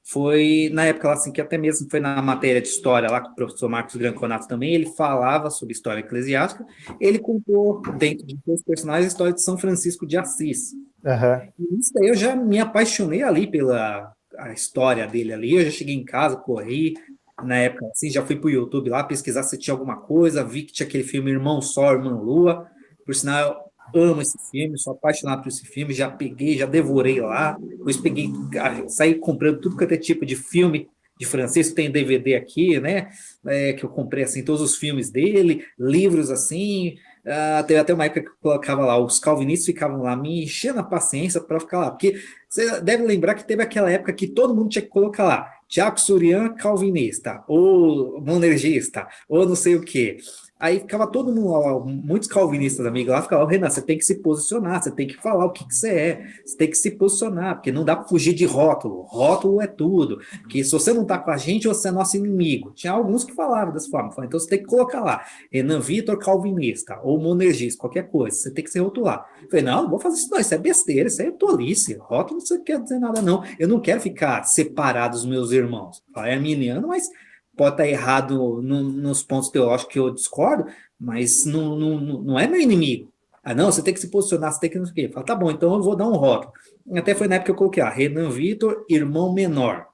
foi na época, assim, que até mesmo foi na matéria de história, lá com o professor Marcos Granconato também, ele falava sobre história eclesiástica, ele contou, dentro de seus personagens, a história de São Francisco de Assis. E isso daí eu já me apaixonei ali pela a história dele ali, eu já cheguei em casa, corri, na época assim, já fui pro YouTube lá pesquisar se tinha alguma coisa, vi que tinha aquele filme Irmão Sol, Irmã Lua, por sinal eu amo esse filme, sou apaixonado por esse filme, já peguei, já devorei lá, depois saí comprando tudo quanto é tipo de filme de Francisco, tem DVD aqui, né, que eu comprei assim, todos os filmes dele, livros assim. Teve até uma época que eu colocava lá, os calvinistas ficavam lá me enchendo a paciência para ficar lá, porque você deve lembrar que teve aquela época que todo mundo tinha que colocar lá, Tiago Surian calvinista, ou monergista, ou não sei o quê. Aí ficava todo mundo lá, muitos calvinistas amigos lá, ficavam, Renan, você tem que se posicionar, você tem que falar o que você é, você tem que se posicionar, porque não dá para fugir de rótulo, rótulo é tudo, que se você não está com a gente, você é nosso inimigo. Tinha alguns que falavam dessa forma, então você tem que colocar lá, Renan Vitor calvinista, ou monergista, qualquer coisa, você tem que se rotular. Eu falei, não vou fazer isso não, isso é besteira, isso é tolice, rótulo não quer dizer nada não, eu não quero ficar separado dos meus irmãos. Eu falei, arminiano, mas pode estar errado nos pontos teológicos que eu discordo, mas não é meu inimigo. Não, você tem que se posicionar, você tem que não sei o quê. Fala, tá bom, então eu vou dar um rótulo. Até foi na época que eu coloquei, Renan Vitor, irmão menor.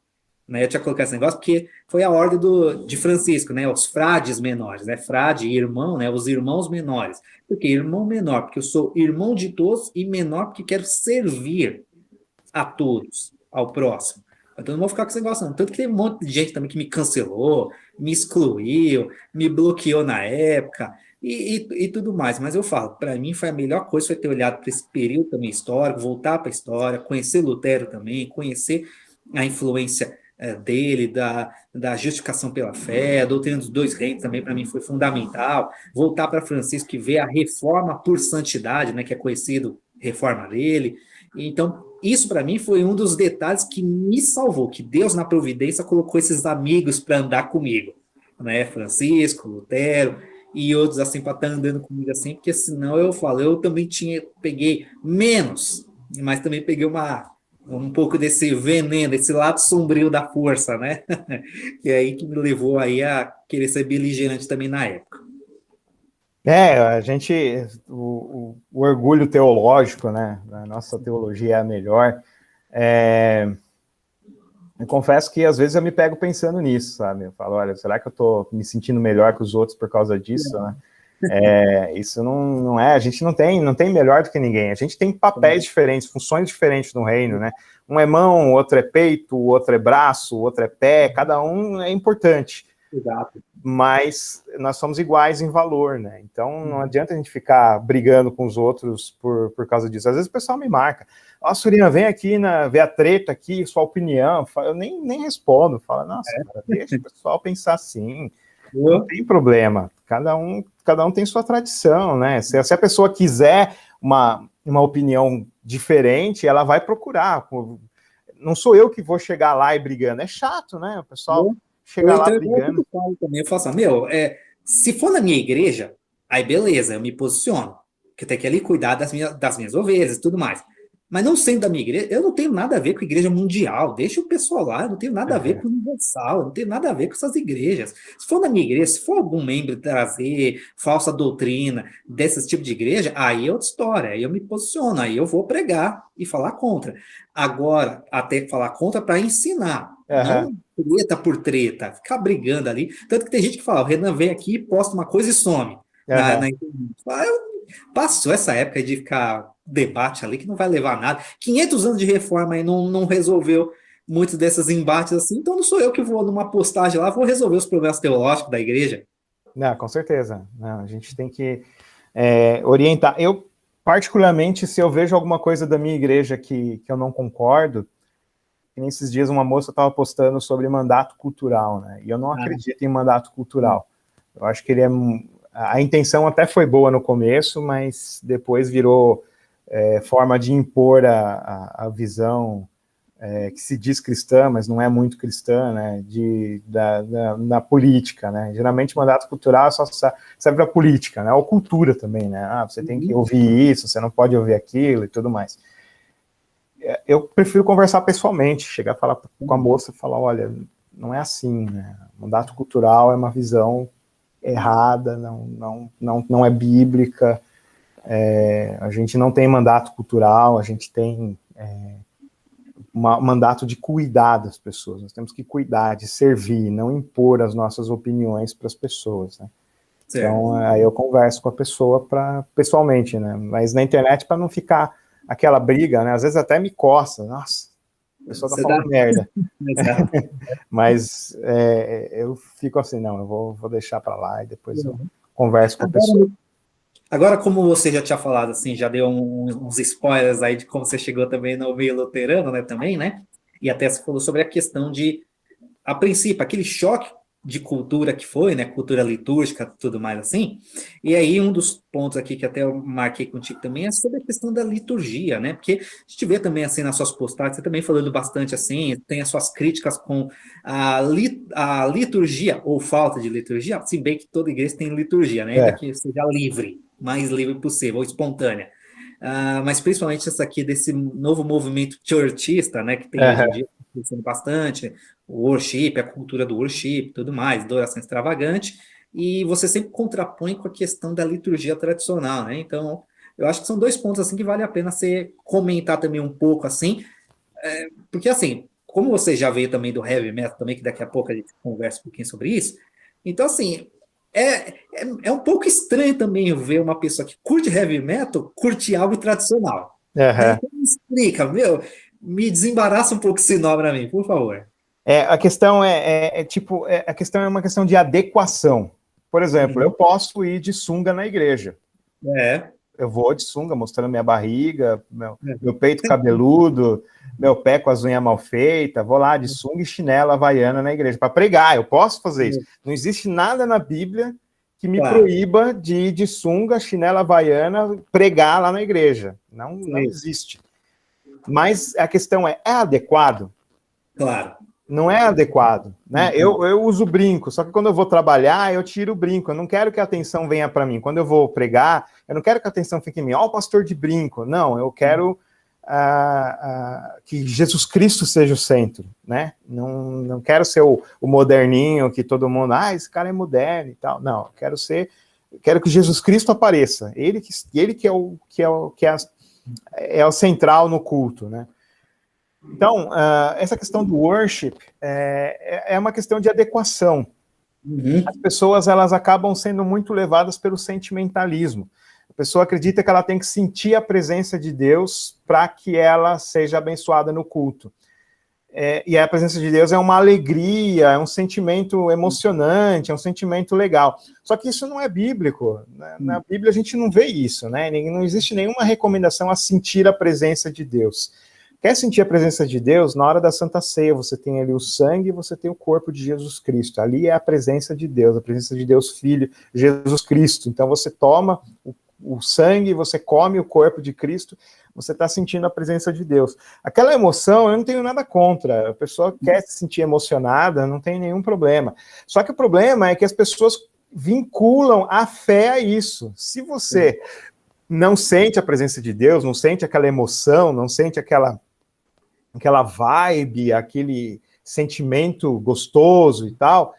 Né, eu tinha colocado esse negócio porque foi a ordem de Francisco, né, os frades menores, né, frade e irmão, né, os irmãos menores. Por que irmão menor? Porque eu sou irmão de todos e menor porque quero servir a todos, ao próximo. Então não vou ficar com esse negócio não. Tanto que teve um monte de gente também que me cancelou, me excluiu, me bloqueou na época e tudo mais. Mas eu falo, para mim foi a melhor coisa foi ter olhado para esse período também histórico, voltar para a história, conhecer Lutero também, conhecer a influência dele, da justificação pela fé, a doutrina dos dois reinos também para mim foi fundamental. Voltar para Francisco e ver a reforma por santidade, né, que é conhecido reforma dele. Então, isso para mim foi um dos detalhes que me salvou, que Deus na providência colocou esses amigos para andar comigo, né? Francisco, Lutero e outros assim para estar andando comigo assim, porque senão eu falo, eu também peguei menos, mas também peguei um pouco desse veneno, esse lado sombrio da força, né? E aí que me levou aí a querer ser beligerante também na época. A gente, o orgulho teológico, né? A nossa teologia é a melhor. Eu confesso que às vezes eu me pego pensando nisso, sabe? Eu falo, olha, será que eu tô me sentindo melhor que os outros por causa disso, né? Isso não é, a gente não tem melhor do que ninguém, a gente tem papéis diferentes, funções diferentes no reino, né? Um é mão, o outro é peito, o outro é braço, o outro é pé, cada um é importante. Exato. Mas nós somos iguais em valor, né? Então não adianta a gente ficar brigando com os outros por causa disso. Às vezes o pessoal me marca, Surian, vem aqui ver a treta aqui, sua opinião. Eu nem respondo, falo, nossa, cara, deixa o pessoal pensar assim, não tem problema, cada um tem sua tradição, né? Se a pessoa quiser uma opinião diferente, ela vai procurar. Não sou eu que vou chegar lá e brigando, é chato, né? O pessoal chegar lá brigando. Eu falo assim, se for na minha igreja, aí beleza, eu me posiciono, que eu tenho que ali cuidar das minhas ovelhas e tudo mais. Mas não sendo da minha igreja, eu não tenho nada a ver com a igreja mundial, deixa o pessoal lá, eu não tenho nada a ver com o universal, eu não tenho nada a ver com essas igrejas. Se for na minha igreja, se for algum membro trazer falsa doutrina desse tipo de igreja, aí é outra história, aí eu me posiciono, aí eu vou pregar e falar contra. Agora, até falar contra para ensinar, não treta por treta, ficar brigando ali. Tanto que tem gente que fala, o Renan vem aqui, posta uma coisa e some na internet. Passou essa época de ficar debate ali que não vai levar a nada. 500 anos de reforma aí não resolveu muitos desses embates assim, então não sou eu que vou numa postagem lá, vou resolver os problemas teológicos da igreja. Não, com certeza. Não, a gente tem que orientar. Eu, particularmente, se eu vejo alguma coisa da minha igreja que eu não concordo, que nesses dias uma moça estava postando sobre mandato cultural, né? E eu não acredito em mandato cultural. Eu acho que ele é... A intenção até foi boa no começo, mas depois virou forma de impor a visão que se diz cristã, mas não é muito cristã, né, da política, né? Geralmente mandato cultural só serve para política, né? Ou cultura também, né? Você tem que ouvir isso, você não pode ouvir aquilo e tudo mais. Eu prefiro conversar pessoalmente, chegar a falar com a moça e falar, olha, não é assim, né? Mandato cultural é uma visão errada, não é bíblica, a gente não tem mandato cultural, a gente tem mandato de cuidar das pessoas, nós temos que cuidar, de servir, não impor as nossas opiniões para as pessoas, né? Então, aí eu converso com a pessoa pessoalmente, né? Mas na internet, para não ficar aquela briga, né? Às vezes até me coça, nossa, a pessoa tá falando merda. Mas eu fico assim, não, eu vou deixar para lá e depois eu converso com a pessoa. Agora, como você já tinha falado, assim, já deu uns spoilers aí de como você chegou também no meio luterano, né, também, né? E até você falou sobre a questão de, a princípio, aquele choque de cultura que foi, né, cultura litúrgica, tudo mais assim. E aí um dos pontos aqui que até eu marquei contigo também é sobre a questão da liturgia, né? Porque a gente vê também assim nas suas postagens, você também falando bastante assim, tem as suas críticas com a liturgia ou falta de liturgia, se bem que toda igreja tem liturgia, né? Ainda que seja livre, mais livre possível, ou espontânea. Mas principalmente essa aqui desse novo movimento churchista, né, que tem hoje em dia, crescendo bastante, o worship, a cultura do worship, tudo mais, adoração extravagante, e você sempre contrapõe com a questão da liturgia tradicional, né? Então, eu acho que são dois pontos assim que vale a pena você comentar também um pouco assim, porque assim, como você já veio também do heavy metal também, que daqui a pouco a gente conversa um pouquinho sobre isso, então assim, é um pouco estranho também ver uma pessoa que curte heavy metal curte algo tradicional. Então me explica, me desembaraça um pouco esse nó para mim, por favor. A questão a questão é uma questão de adequação. Por exemplo, eu posso ir de sunga na igreja. Eu vou de sunga, mostrando minha barriga, meu peito cabeludo, meu pé com as unhas mal feitas, vou lá de sunga e chinela havaiana na igreja, para pregar, eu posso fazer isso. Não existe nada na Bíblia que me proíba de ir de sunga, chinela havaiana, pregar lá na igreja. Não existe. Mas a questão é adequado? Claro. Não é adequado, né? Eu uso brinco, só que quando eu vou trabalhar, eu tiro o brinco. Eu não quero que a atenção venha para mim. Quando eu vou pregar, eu não quero que a atenção fique em mim. Ó, o pastor de brinco. Não, eu quero que Jesus Cristo seja o centro, né? Não quero ser o moderninho que todo mundo, esse cara é moderno e tal. Não, eu quero que Jesus Cristo apareça. Ele que é o central no culto, né? Então, essa questão do worship é uma questão de adequação. As pessoas, elas acabam sendo muito levadas pelo sentimentalismo. A pessoa acredita que ela tem que sentir a presença de Deus para que ela seja abençoada no culto. E a presença de Deus é uma alegria, é um sentimento emocionante, é um sentimento legal. Só que isso não é bíblico. Na Bíblia a gente não vê isso, né? Não existe nenhuma recomendação a sentir a presença de Deus. Quer sentir a presença de Deus? Na hora da Santa Ceia, você tem ali o sangue e você tem o corpo de Jesus Cristo. Ali é a presença de Deus, a presença de Deus Filho, Jesus Cristo. Então você toma o sangue, você come o corpo de Cristo, você está sentindo a presença de Deus. Aquela emoção, eu não tenho nada contra. A pessoa quer se sentir emocionada, não tem nenhum problema. Só que o problema é que as pessoas vinculam a fé a isso. Se você não sente a presença de Deus, não sente aquela emoção, não sente aquela vibe, aquele sentimento gostoso e tal,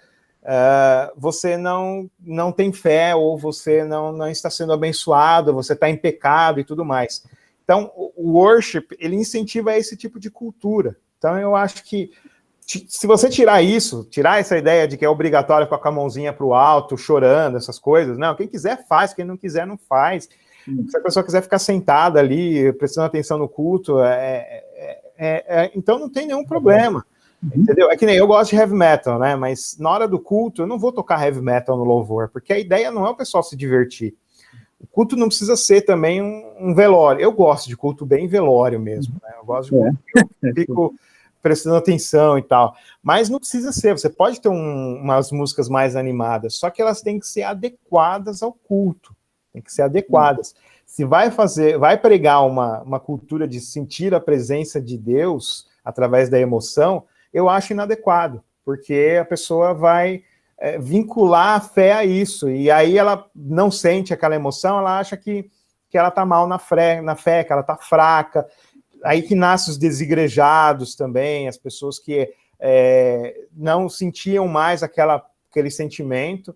você não tem fé, ou você não está sendo abençoado, você está em pecado e tudo mais. Então, o worship, ele incentiva esse tipo de cultura. Então, eu acho que se você tirar essa ideia de que é obrigatório ficar com a mãozinha para o alto, chorando, essas coisas, não, quem quiser faz, quem não quiser não faz. Se a pessoa quiser ficar sentada ali, prestando atenção no culto, então não tem nenhum problema, entendeu? É que nem eu gosto de heavy metal, né, mas na hora do culto eu não vou tocar heavy metal no louvor, porque a ideia não é o pessoal se divertir. O culto não precisa ser também um velório. Eu gosto de culto bem velório mesmo, né? Eu gosto de culto que eu fico prestando atenção e tal, mas não precisa ser, você pode ter umas músicas mais animadas, só que elas têm que ser adequadas ao culto, tem que ser adequadas. Se vai pregar uma cultura de sentir a presença de Deus através da emoção, eu acho inadequado, porque a pessoa vai vincular a fé a isso, e aí ela não sente aquela emoção, ela acha que ela está mal na fé, que ela está fraca. Aí que nascem os desigrejados também, as pessoas que não sentiam mais aquele sentimento,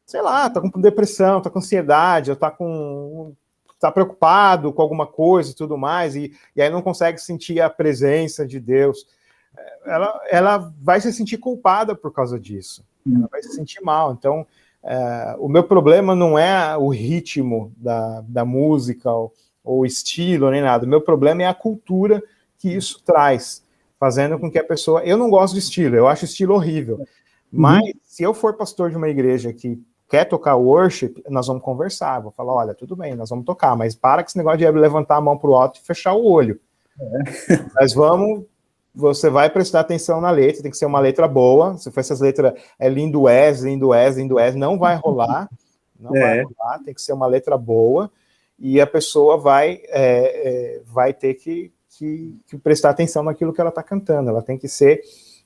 sei lá, tá com depressão, tá com ansiedade, tá preocupado com alguma coisa e tudo mais, e aí não consegue sentir a presença de Deus. Ela vai se sentir culpada por causa disso, ela vai se sentir mal. Então, o meu problema não é o ritmo da música, ou estilo, nem nada. O meu problema é a cultura que isso traz, fazendo com que a pessoa... Eu não gosto de estilo, eu acho estilo horrível. Mas, se eu for pastor de uma igreja que quer tocar worship, nós vamos conversar. Vou falar, olha, tudo bem, nós vamos tocar, mas para com esse negócio de levantar a mão para o alto e fechar o olho. Nós vamos... Você vai prestar atenção na letra, tem que ser uma letra boa. Se for essas letras, lindo és, lindo és, lindo és, não vai rolar. Não vai rolar, tem que ser uma letra boa. E a pessoa vai ter que prestar atenção naquilo que ela está cantando, ela tem que ser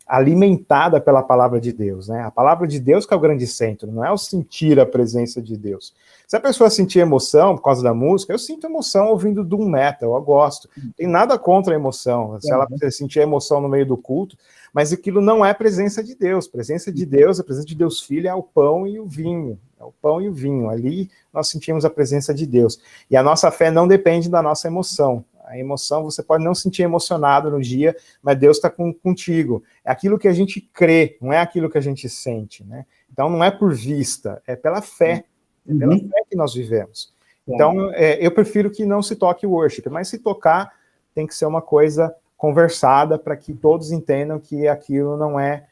alimentada pela palavra de Deus, né? A palavra de Deus que é o grande centro, não é o sentir a presença de Deus. Se a pessoa sentir emoção por causa da música, eu sinto emoção ouvindo doom metal, eu gosto. Não tem nada contra a emoção, se ela sentir emoção no meio do culto, mas aquilo não é presença de Deus. Presença de Deus, a presença de Deus Filho é o pão e o vinho. É o pão e o vinho. Ali nós sentimos a presença de Deus. E a nossa fé não depende da nossa emoção. A emoção, você pode não se sentir emocionado no dia, mas Deus está contigo. É aquilo que a gente crê, não é aquilo que a gente sente, né? Então não é por vista, é pela fé. É pela fé que nós vivemos. Então, eu prefiro que não se toque worship, mas se tocar, tem que ser uma coisa conversada para que todos entendam que aquilo não é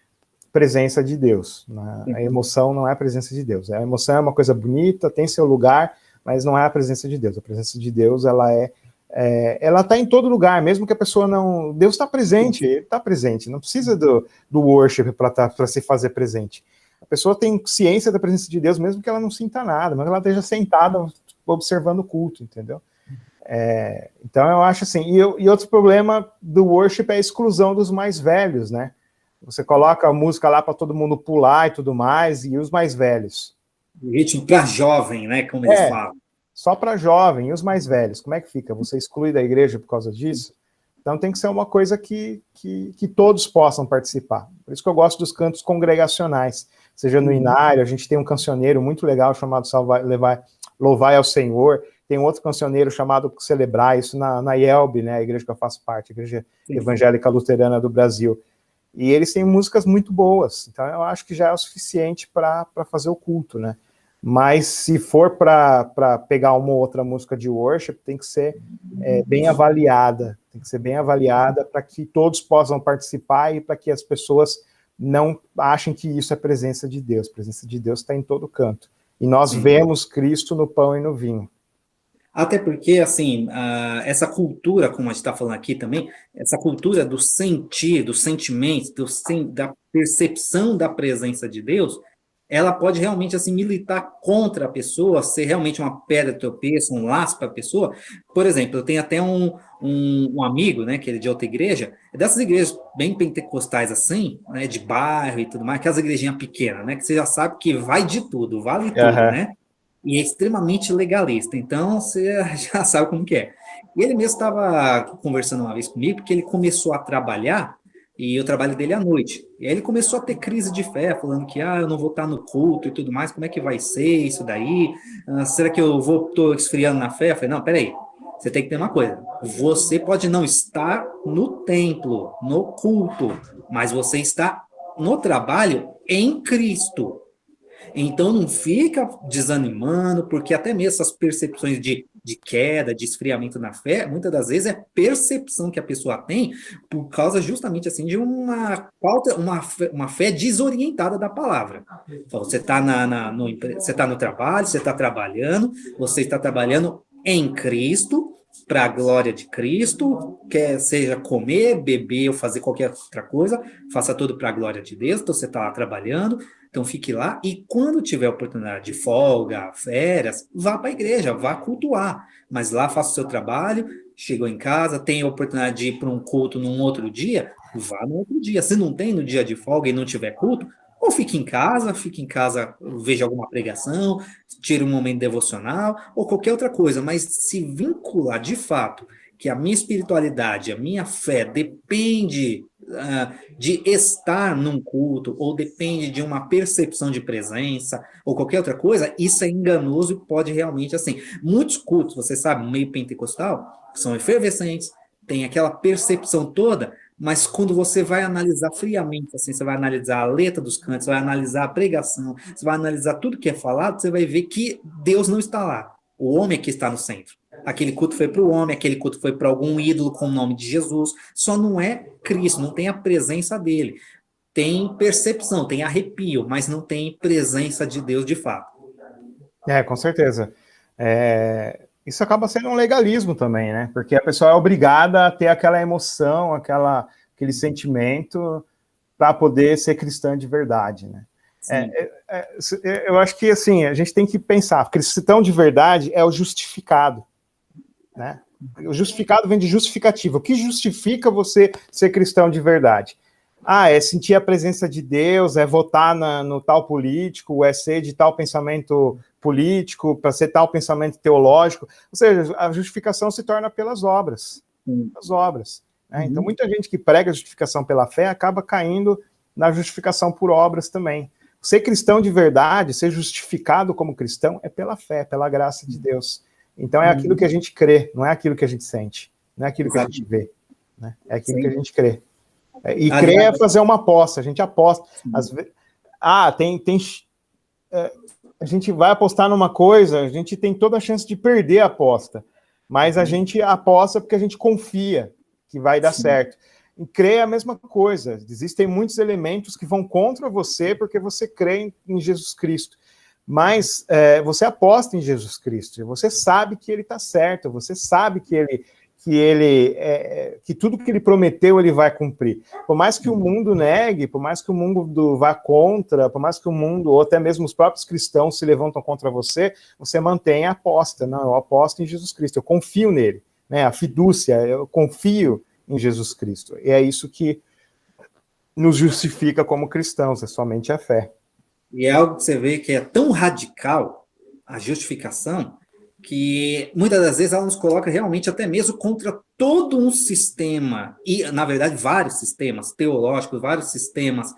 presença de Deus. Né? A emoção não é a presença de Deus. A emoção é uma coisa bonita, tem seu lugar, mas não é a presença de Deus. A presença de Deus, ela está em todo lugar, mesmo que a pessoa não... Deus está presente, ele está presente, não precisa do worship para se fazer presente. A pessoa tem ciência da presença de Deus, mesmo que ela não sinta nada, mas ela esteja sentada observando o culto, entendeu? Então eu acho assim, e outro problema do worship é a exclusão dos mais velhos, né? Você coloca a música lá para todo mundo pular e tudo mais, e os mais velhos? O ritmo para jovem, né, como eles falam. Só para jovem, e os mais velhos, como é que fica? Você exclui da igreja por causa disso? Então tem que ser uma coisa que todos possam participar. Por isso que eu gosto dos cantos congregacionais. Seja no Inário, a gente tem um cancioneiro muito legal chamado Louvai ao Senhor, tem um outro cancioneiro chamado Celebrar, isso na IELB, né, a igreja que eu faço parte, a Igreja Evangélica Luterana do Brasil. E eles têm músicas muito boas, então eu acho que já é o suficiente para fazer o culto, né? Mas se for para pegar uma ou outra música de worship, tem que ser bem avaliada, para que todos possam participar e para que as pessoas não achem que isso é presença de Deus. A presença de Deus está em todo canto. E nós vemos Cristo no pão e no vinho. Até porque, assim, essa cultura, como a gente está falando aqui também, essa cultura do sentir, do sentimento, da percepção da presença de Deus, ela pode realmente, assim, militar contra a pessoa, ser realmente uma pedra de tropeço, um laço para a pessoa. Por exemplo, eu tenho até um amigo, né, que ele é de outra igreja, dessas igrejas bem pentecostais assim, né, de bairro e tudo mais, aquelas igrejinhas pequenas, né, que você já sabe que vai de tudo, vale tudo, né? e é extremamente legalista, então você já sabe como que é. E ele mesmo estava conversando uma vez comigo, porque ele começou a trabalhar, e o trabalho dele é à noite. E aí ele começou a ter crise de fé, falando que, eu não vou estar no culto e tudo mais, como é que vai ser isso daí? Será que eu estou esfriando na fé? Eu falei, não, peraí, você tem que ter uma coisa, você pode não estar no templo, no culto, mas você está no trabalho em Cristo. Então não fica desanimando, porque até mesmo essas percepções de queda, de esfriamento na fé, muitas das vezes é percepção que a pessoa tem por causa justamente assim de uma falta, uma fé desorientada da palavra. Então, você está você tá no trabalho, você está trabalhando em Cristo, para a glória de Cristo, quer seja comer, beber ou fazer qualquer outra coisa, faça tudo para a glória de Deus, então você está lá trabalhando, então fique lá e quando tiver oportunidade de folga, férias, vá para a igreja, vá cultuar. Mas lá faça o seu trabalho, chegou em casa, tem a oportunidade de ir para um culto num outro dia, vá no outro dia. Se não tem no dia de folga e não tiver culto, ou fique em casa, veja alguma pregação, tire um momento devocional, ou qualquer outra coisa, mas se vincular de fato que a minha espiritualidade, a minha fé depende de estar num culto, ou depende de uma percepção de presença, ou qualquer outra coisa, isso é enganoso e pode realmente, assim, muitos cultos, você sabe, no meio pentecostal, são efervescentes, tem aquela percepção toda, mas quando você vai analisar friamente, assim, você vai analisar a letra dos cantos, você vai analisar a pregação, você vai analisar tudo que é falado, você vai ver que Deus não está lá. O homem é que está no centro. Aquele culto foi para o homem, aquele culto foi para algum ídolo com o nome de Jesus. Só não é Cristo, não tem a presença dele. Tem percepção, tem arrepio, mas não tem presença de Deus de fato. Com certeza. Isso acaba sendo um legalismo também, né? Porque a pessoa é obrigada a ter aquela emoção, aquele sentimento para poder ser cristã de verdade, né? Eu acho que, assim, a gente tem que pensar, cristão de verdade é o justificado, né? O justificado vem de justificativa. O que justifica você ser cristão de verdade? É sentir a presença de Deus, é votar no tal político, é ser de tal pensamento político, para ser tal pensamento teológico. Ou seja, a justificação se torna pelas obras. As obras. Né? Então, muita gente que prega a justificação pela fé acaba caindo na justificação por obras também. Ser cristão de verdade, ser justificado como cristão, é pela fé, pela graça de Deus. Então, é aquilo que a gente crê, não é aquilo que a gente sente, não é aquilo que a gente vê. Né? É aquilo que a gente crê. E crer é fazer uma aposta, a gente aposta. Às vezes, a gente vai apostar numa coisa, a gente tem toda a chance de perder a aposta, mas a gente aposta porque a gente confia que vai dar certo. E crer é a mesma coisa, existem muitos elementos que vão contra você porque você crê em Jesus Cristo, mas você aposta em Jesus Cristo, você sabe que ele está certo, você sabe que tudo que ele prometeu ele vai cumprir. Por mais que o mundo negue, por mais que o mundo vá contra, por mais que o mundo, ou até mesmo os próprios cristãos se levantam contra você, você mantém a aposta. Não, eu aposto em Jesus Cristo, eu confio nele. Né? A fidúcia, eu confio em Jesus Cristo. E é isso que nos justifica como cristãos, é somente a fé. E é algo que você vê que é tão radical, a justificação, que muitas das vezes ela nos coloca realmente até mesmo contra todo um sistema, e na verdade vários sistemas teológicos, vários sistemas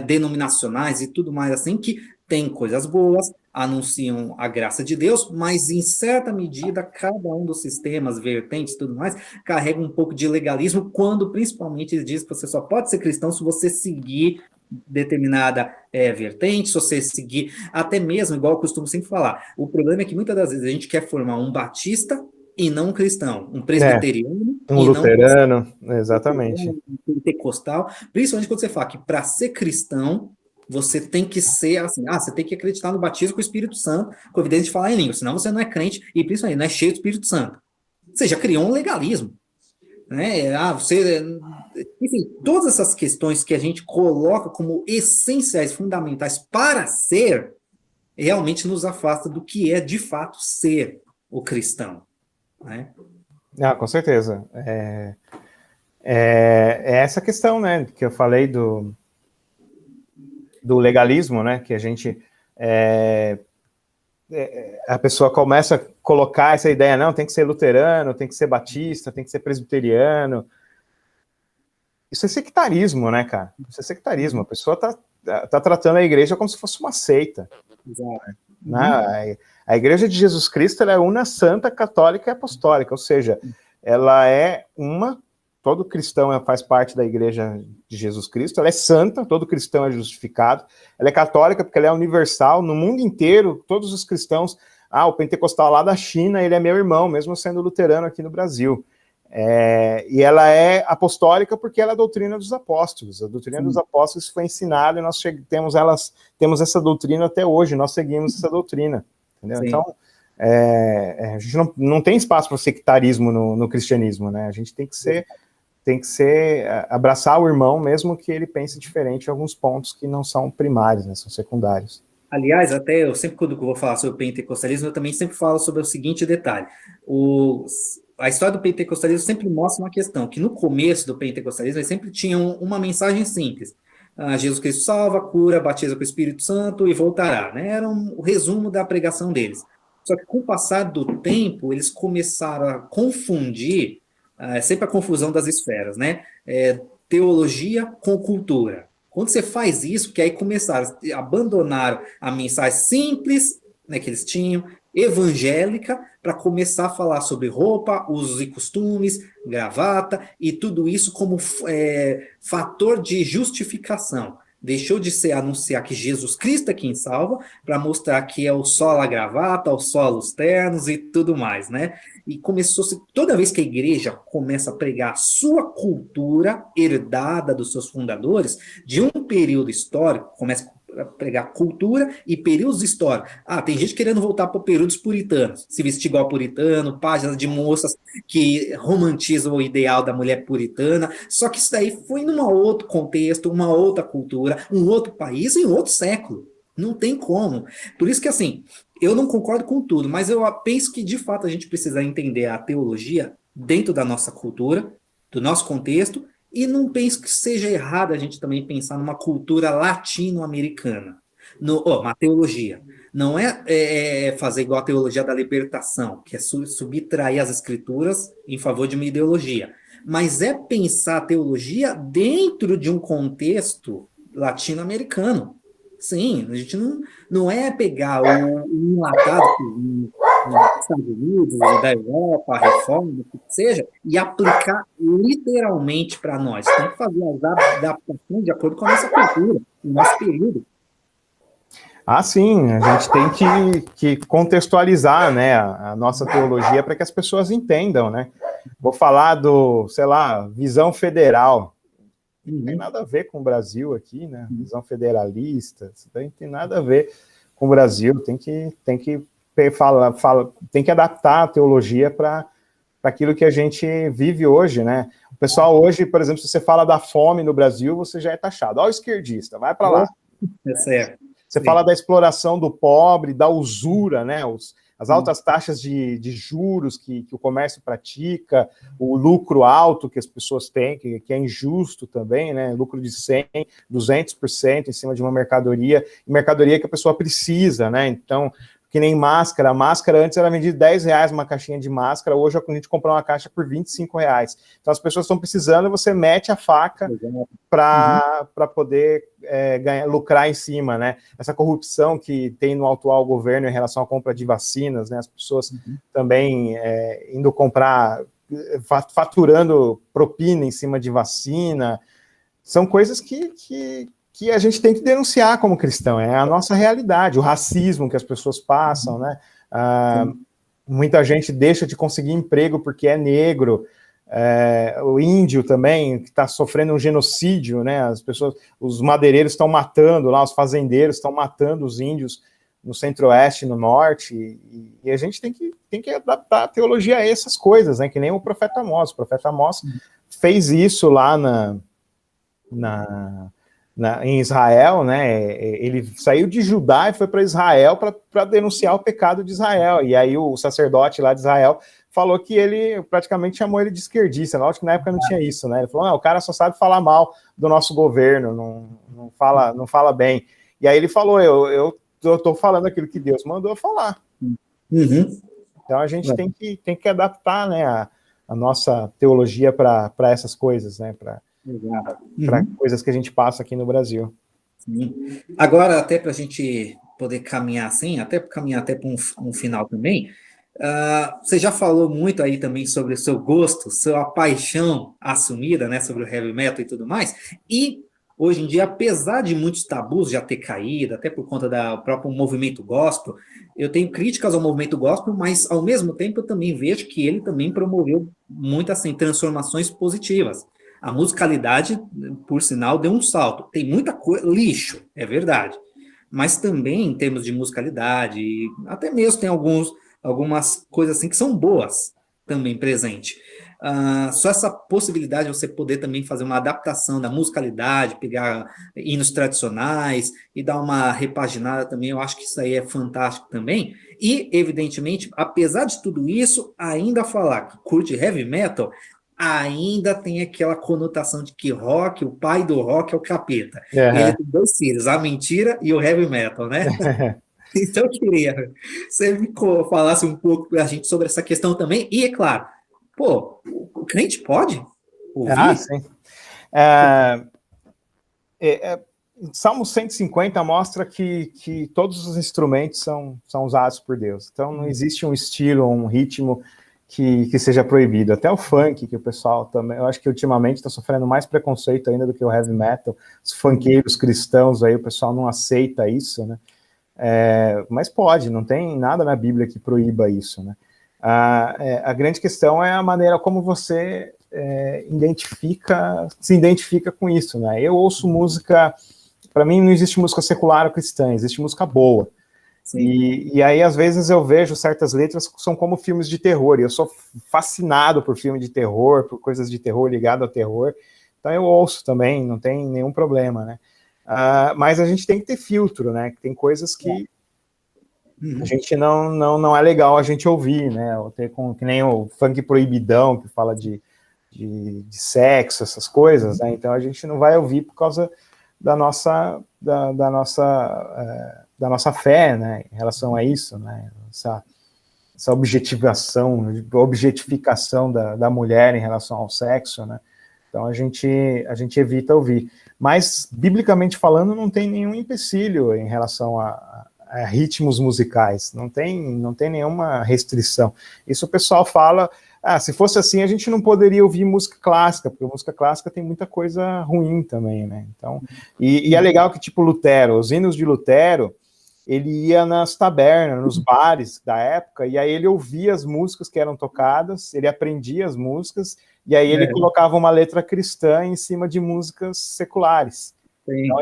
denominacionais e tudo mais assim, que tem coisas boas, anunciam a graça de Deus, mas em certa medida cada um dos sistemas, vertentes e tudo mais, carrega um pouco de legalismo, quando principalmente eles dizem que você só pode ser cristão se você seguir determinada vertente, se você seguir, até mesmo, igual eu costumo sempre falar, o problema é que muitas das vezes a gente quer formar um batista e não um cristão, um presbiteriano um e luterano, não exatamente. um pentecostal, principalmente quando você fala que para ser cristão, você tem que ser assim, você tem que acreditar no batismo com o Espírito Santo, com a evidência de falar em língua, senão você não é crente e principalmente não é cheio do Espírito Santo. Você já criou um legalismo. Né? Enfim, todas essas questões que a gente coloca como essenciais, fundamentais para ser, realmente nos afasta do que é de fato ser o cristão. Né? Com certeza. É essa questão, né, que eu falei do legalismo, né, que a gente a pessoa começa a colocar essa ideia, não, tem que ser luterano, tem que ser batista, tem que ser presbiteriano. Isso é sectarismo, né, cara? Isso é sectarismo. A pessoa tá tratando a igreja como se fosse uma seita. Exato. Né? A Igreja de Jesus Cristo, ela é una, santa, católica e apostólica, ou seja, ela é todo cristão faz parte da Igreja de Jesus Cristo, ela é santa, todo cristão é justificado, ela é católica porque ela é universal, no mundo inteiro, todos os cristãos, o pentecostal lá da China, ele é meu irmão, mesmo sendo luterano aqui no Brasil. E ela é apostólica porque ela é a doutrina dos apóstolos. A doutrina dos apóstolos foi ensinada e nós temos essa doutrina até hoje, nós seguimos essa doutrina. Entendeu? Sim. Então, a gente não tem espaço para sectarismo no cristianismo, né? A gente tem que abraçar o irmão, mesmo que ele pense diferente em alguns pontos que não são primários, né? São secundários. Aliás, até eu sempre, quando eu vou falar sobre o pentecostalismo, eu também sempre falo sobre o seguinte detalhe. A história do pentecostalismo sempre mostra uma questão, que no começo do pentecostalismo, eles sempre tinham uma mensagem simples. Jesus Cristo salva, cura, batiza com o Espírito Santo e voltará. Né? Era o resumo da pregação deles. Só que com o passar do tempo, eles começaram a confundir, sempre a confusão das esferas, né? Teologia com cultura. Quando você faz isso, que aí começaram, abandonaram a mensagem simples, né, que eles tinham, evangélica, para começar a falar sobre roupa, usos e costumes, gravata, e tudo isso como fator de justificação. Deixou de ser anunciar que Jesus Cristo é quem salva, para mostrar que é o solo a gravata, o solo os ternos e tudo mais, né? E toda vez que a igreja começa a pregar a sua cultura herdada dos seus fundadores, de um período histórico, começa a pregar cultura e períodos históricos. Tem gente querendo voltar para períodos puritanos, se vestir igual puritano, páginas de moças que romantizam o ideal da mulher puritana, só que isso daí foi num outro contexto, uma outra cultura, um outro país e um outro século. Não tem como. Por isso que, assim, eu não concordo com tudo, mas eu penso que, de fato, a gente precisa entender a teologia dentro da nossa cultura, do nosso contexto, e não penso que seja errado a gente também pensar numa cultura latino-americana, uma teologia. Não é fazer igual a teologia da libertação, que é subtrair as escrituras em favor de uma ideologia, mas é pensar a teologia dentro de um contexto latino-americano. Sim, a gente não é pegar o enlatado dos Estados Unidos, da Europa, a reforma, o que seja, e aplicar literalmente para nós. Tem que fazer as adaptações de acordo com a nossa cultura, o nosso período. Sim, a gente tem que contextualizar, né, a nossa teologia para que as pessoas entendam, né? Vou falar visão federal. Não tem nada a ver com o Brasil aqui, né? Visão federalista, isso daí não tem nada a ver com o Brasil. Tem que adaptar a teologia para aquilo que a gente vive hoje, né? O pessoal hoje, por exemplo, se você fala da fome no Brasil, você já é taxado. Olha o esquerdista, vai para lá. É certo. Você fala da exploração do pobre, da usura, né? As altas taxas de juros que o comércio pratica, o lucro alto que as pessoas têm, que é injusto também, né? Lucro de 100%, 200% em cima de uma mercadoria que a pessoa precisa, né? Então, que nem máscara. A máscara antes era vendida R$10 uma caixinha de máscara, hoje a gente compra uma caixa por R$25. Então, as pessoas estão precisando, você mete a faca para poder lucrar em cima, né? Essa corrupção que tem no atual governo em relação à compra de vacinas, né? As pessoas também indo comprar, faturando propina em cima de vacina, são coisas que a gente tem que denunciar como cristão, é a nossa realidade, o racismo que as pessoas passam, né? Muita gente deixa de conseguir emprego porque é negro, o índio também, que está sofrendo um genocídio, né? As pessoas, os madeireiros estão matando lá, os fazendeiros estão matando os índios no centro-oeste, no norte, e a gente tem que adaptar a teologia a essas coisas, né? Que nem o profeta Amós. O profeta Amós fez isso lá em Israel, né? Ele saiu de Judá e foi para Israel para denunciar o pecado de Israel. E aí o sacerdote lá de Israel falou que ele praticamente chamou ele de esquerdista. Lógico que na época não tinha isso, né? Ele falou: não, o cara só sabe falar mal do nosso governo, não fala bem. E aí ele falou: eu estou falando aquilo que Deus mandou falar. Uhum. Então a gente tem que adaptar, né, a nossa teologia para essas coisas, né, para coisas que a gente passa aqui no Brasil. Sim. Agora, até para a gente poder caminhar assim, até para um final também, você já falou muito aí também sobre o seu gosto, sua paixão assumida, né, sobre o heavy metal e tudo mais, e hoje em dia, apesar de muitos tabus já ter caído, até por conta do próprio movimento gospel, eu tenho críticas ao movimento gospel, mas ao mesmo tempo eu também vejo que ele também promoveu muitas assim, transformações positivas. A musicalidade, por sinal, deu um salto. Tem muita coisa, lixo, é verdade. Mas também, em termos de musicalidade, até mesmo tem algumas coisas assim que são boas também presente. Só essa possibilidade de você poder também fazer uma adaptação da musicalidade, pegar hinos tradicionais e dar uma repaginada também, eu acho que isso aí é fantástico também. E, evidentemente, apesar de tudo isso, ainda falar que curte heavy metal, ainda tem aquela conotação de que rock, o pai do rock é o capeta. Uhum. Ele tem dois filhos, a mentira e o heavy metal, né? Então eu queria que você me falasse um pouco para a gente sobre essa questão também. E, é claro, pô, o crente pode ouvir? Sim. Salmo 150 mostra que todos os instrumentos são usados por Deus. Então não existe um estilo, um ritmo que seja proibido. Até o funk, que o pessoal também, eu acho que ultimamente está sofrendo mais preconceito ainda do que o heavy metal. Os funkeiros cristãos aí, o pessoal não aceita isso, né? Mas pode, não tem nada na Bíblia que proíba isso, né? A grande questão é a maneira como você se identifica com isso, né? Eu ouço música, para mim não existe música secular ou cristã, existe música boa. E aí, às vezes, eu vejo certas letras que são como filmes de terror, e eu sou fascinado por filme de terror, por coisas de terror ligado ao terror, então eu ouço também, não tem nenhum problema, né? Mas a gente tem que ter filtro, né? Tem coisas que a gente não é legal a gente ouvir, né? Que nem o funk proibidão, que fala de sexo, essas coisas, né? Então a gente não vai ouvir por causa da nossa fé, né, em relação a isso, né, essa objetificação da mulher em relação ao sexo, né, então a gente evita ouvir. Mas, biblicamente falando, não tem nenhum empecilho em relação a ritmos musicais, não tem nenhuma restrição. Isso o pessoal fala, se fosse assim, a gente não poderia ouvir música clássica, porque música clássica tem muita coisa ruim também, né? Então, e é legal que, tipo, Lutero, os hinos de Lutero, ele ia nas tabernas, nos bares da época, e aí ele ouvia as músicas que eram tocadas, ele aprendia as músicas, e aí ele colocava uma letra cristã em cima de músicas seculares. Sim. Então,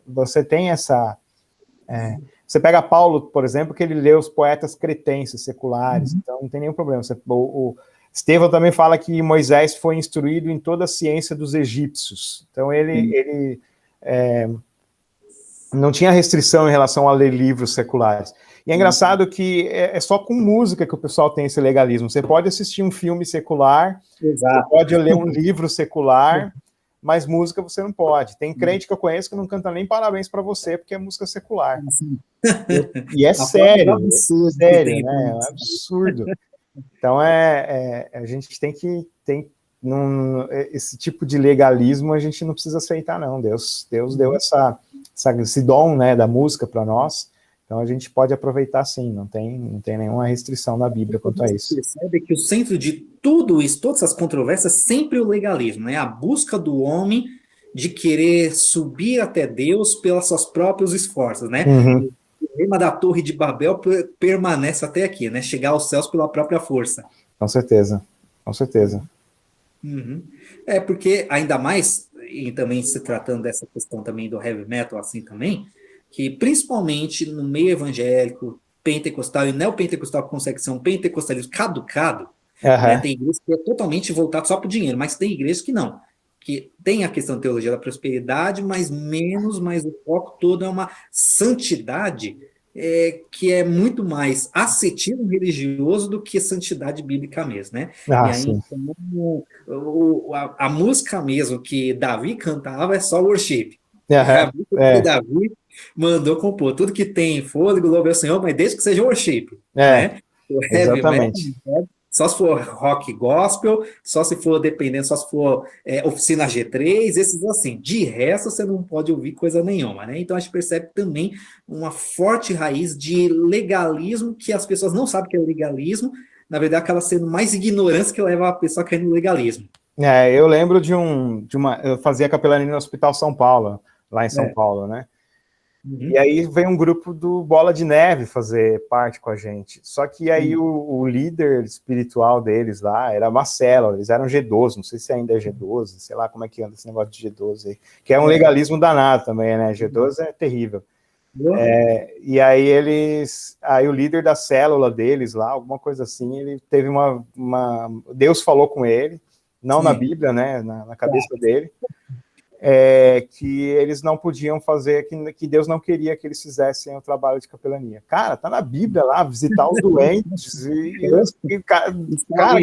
você tem essa... você pega Paulo, por exemplo, que ele lê os poetas cretenses, seculares, então não tem nenhum problema. O Estevão também fala que Moisés foi instruído em toda a ciência dos egípcios, então ele não tinha restrição em relação a ler livros seculares. E é engraçado que é só com música que o pessoal tem esse legalismo. Você pode assistir um filme secular, Exato. Você pode ler um livro secular, mas música você não pode. Tem crente que eu conheço que não canta nem parabéns para você, porque é música secular. E é sério, né? É um absurdo. Então, a gente tem que... esse tipo de legalismo a gente não precisa aceitar, não. Deus deu esse dom, né, da música para nós, então a gente pode aproveitar sim, não tem nenhuma restrição na Bíblia quanto a isso. Você percebe que o centro de tudo isso, todas essas controvérsias, é sempre o legalismo, né? A busca do homem de querer subir até Deus pelos seus próprios esforços, né? O problema da Torre de Babel permanece até aqui, né? Chegar aos céus pela própria força. Com certeza, com certeza. Porque ainda mais, e também se tratando dessa questão também do heavy metal assim também, que principalmente no meio evangélico, pentecostal e neopentecostal, que consegue ser um pentecostalismo caducado, né? Tem igrejas que é totalmente voltado só para o dinheiro, mas tem igrejas que não, que tem a questão da teologia da prosperidade, mas o foco todo é uma santidade que é muito mais ascetismo religioso do que santidade bíblica mesmo, né? E aí, então, a música mesmo que Davi cantava é só worship. A música que Davi Mandou compor. Tudo que tem fôlego, louve ao Senhor, mas desde que seja worship, É, né? O heavy metal, exatamente. só se for rock gospel, só se for, dependendo, só se for oficina G3, esses assim. De resto, você não pode ouvir coisa nenhuma, né? Então, a gente percebe também uma forte raiz de legalismo, que as pessoas não sabem que é legalismo, na verdade, acaba sendo mais ignorância que leva a pessoa a cair no legalismo. Eu lembro eu fazia capelania no Hospital São Paulo, lá em São É. Paulo, né? E Uhum. aí veio um grupo do Bola de Neve fazer parte com a gente. Só que aí o líder espiritual deles lá era Marcelo, eles eram G12, não sei se ainda é G12, sei lá como é que anda esse negócio de G12 aí, que é um É. legalismo danado também, né? G12 é terrível. E aí o líder da célula deles lá, alguma coisa assim, ele teve Deus falou com ele, não na Sim. Bíblia, né? Na cabeça dele. Que eles não podiam fazer, que Deus não queria que eles fizessem o trabalho de capelania. Cara, tá na Bíblia lá, visitar os doentes, cara, Estava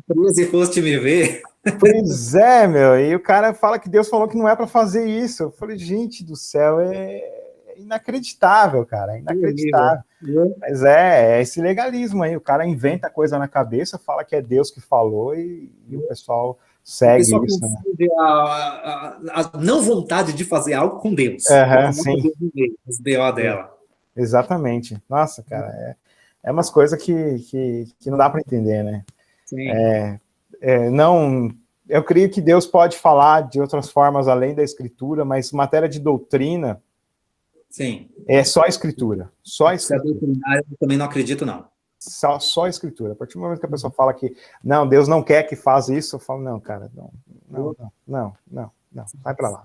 preso e foste me ver. pois é, meu, e o cara fala que Deus falou que não é para fazer isso. Eu falei, gente do céu, é inacreditável, cara, é inacreditável. Mas é esse legalismo aí, o cara inventa coisa na cabeça, fala que é Deus que falou e o pessoal A segue pessoa isso, né? confunde a não vontade de fazer algo com Deus. E coloca Sim, Deus no meio, os BO dela. exatamente. Nossa, cara, é umas coisas que não dá para entender, né? Sim. Não, eu creio que Deus pode falar de outras formas além da escritura, mas matéria de doutrina Sim. é só escritura, só Se é escritura. doutrinário, eu também não acredito, não. Só escritura. A partir do momento que a pessoa fala que não, Deus não quer que faça isso, eu falo, não, cara, não, vai para lá.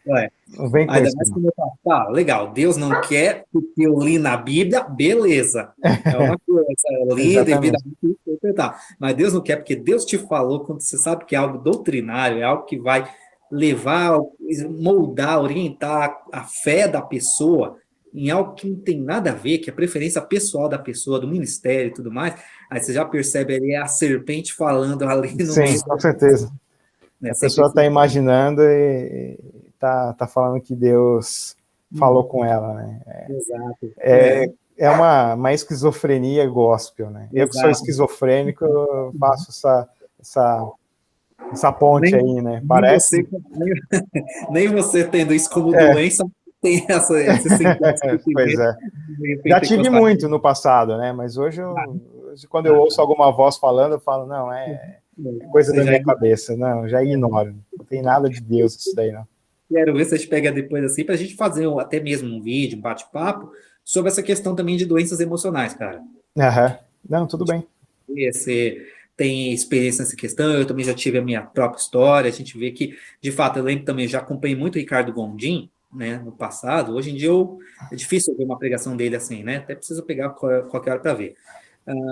É. Não vem com Ainda isso, mais não. que eu falo, tá, legal, Deus não quer, porque eu li na Bíblia, beleza. É uma coisa, eu li Exatamente. devidamente interpretar. Mas Deus não quer, porque Deus te falou, quando você sabe que é algo doutrinário, é algo que vai levar, moldar, orientar a fé da pessoa em algo que não tem nada a ver, que é a preferência pessoal da pessoa, do ministério e tudo mais, aí você já percebe ali a serpente falando ali no Sim, meio com certeza. né? A Sempre pessoa está foi. imaginando e tá falando que Deus falou com ela, né? Exato. É uma esquizofrenia gospel, né? Eu que sou Exato. esquizofrênico, eu faço essa ponte Nem, aí, né? nem Parece. você, nem você tendo isso como doença, tem esse Pois sentimento é. de Já tive pentecostal. muito no passado, né? Mas hoje, quando eu ouço alguma voz falando, eu falo, não, é coisa Você da já minha cabeça, não, já ignoro. Não tem nada de Deus isso daí, não. quero ver se a gente pega depois assim, para a gente fazer até mesmo um vídeo, um bate-papo, sobre essa questão também de doenças emocionais, cara. Aham. Não, tudo bem. Você tem experiência nessa questão, eu também já tive a minha própria história, a gente vê que, de fato, eu lembro também, já acompanhei muito o Ricardo Gondim, né, no passado, hoje em dia é difícil ver uma pregação dele assim, né, até preciso pegar qualquer hora para ver.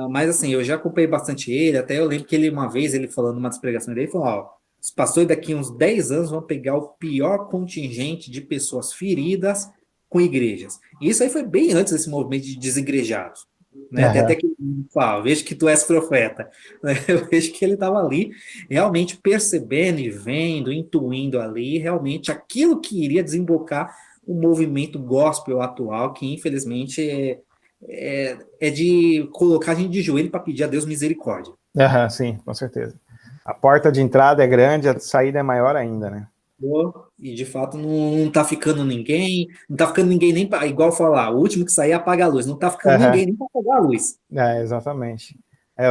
Mas assim, eu já acompanhei bastante ele, até eu lembro que ele, uma vez, ele falando numa das pregações dele, ele falou, ó, os pastores daqui uns 10 anos vão pegar o pior contingente de pessoas feridas com igrejas. E isso aí foi bem antes desse movimento de desigrejados. Né? Tem até Aham. que fala, vejo que tu és profeta. Né? Eu vejo que ele estava ali realmente percebendo e vendo, intuindo ali realmente aquilo que iria desembocar o movimento gospel atual, que infelizmente é de colocar a gente de joelho para pedir a Deus misericórdia. Aham, sim, com certeza. A porta de entrada é grande, a saída é maior ainda, né? E de fato não tá ficando ninguém, não tá ficando ninguém nem para, igual falar, o último que sair apaga a luz, não tá ficando Aham. ninguém nem para apagar a luz. Exatamente.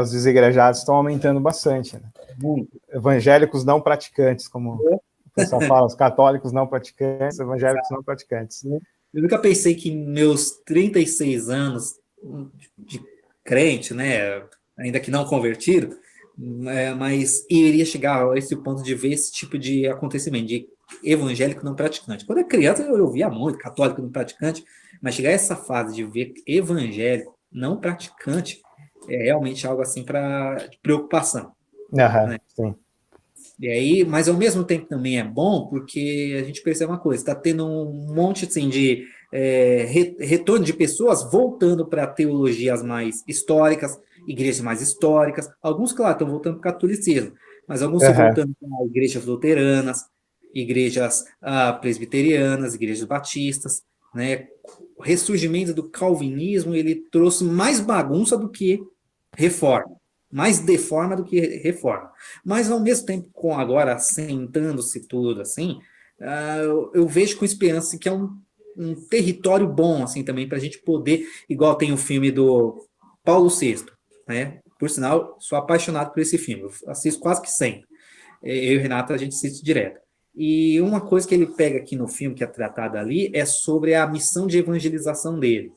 Os desigrejados estão aumentando bastante, né? Muito. Evangélicos não praticantes, como o pessoal fala, os católicos não praticantes, evangélicos não praticantes. Eu nunca pensei que em meus 36 anos de crente, né, ainda que não convertido, mas iria chegar a esse ponto de ver esse tipo de acontecimento, de evangélico não praticante. Quando eu era criança, eu ouvia muito católico não praticante, mas chegar a essa fase de ver evangélico não praticante é realmente algo assim para preocupação. Aham, Né? sim. E aí, mas ao mesmo tempo também é bom porque a gente percebe uma coisa, está tendo um monte assim, de retorno de pessoas voltando para teologias mais históricas, igrejas mais históricas. Alguns, claro, estão voltando para o catolicismo, mas alguns se Aham. voltando para igrejas luteranas, igrejas presbiterianas, igrejas batistas, né? O ressurgimento do calvinismo, ele trouxe mais bagunça do que reforma, mais deforma do que reforma. Mas, ao mesmo tempo, com agora assentando-se tudo assim, eu vejo com esperança que é um território bom, assim, também, para a gente poder, igual tem o filme do Paulo VI, né? Por sinal, sou apaixonado por esse filme, eu assisto quase que sempre. Eu e o Renato, a gente assiste direto. E uma coisa que ele pega aqui no filme, que é tratada ali, é sobre a missão de evangelização dele.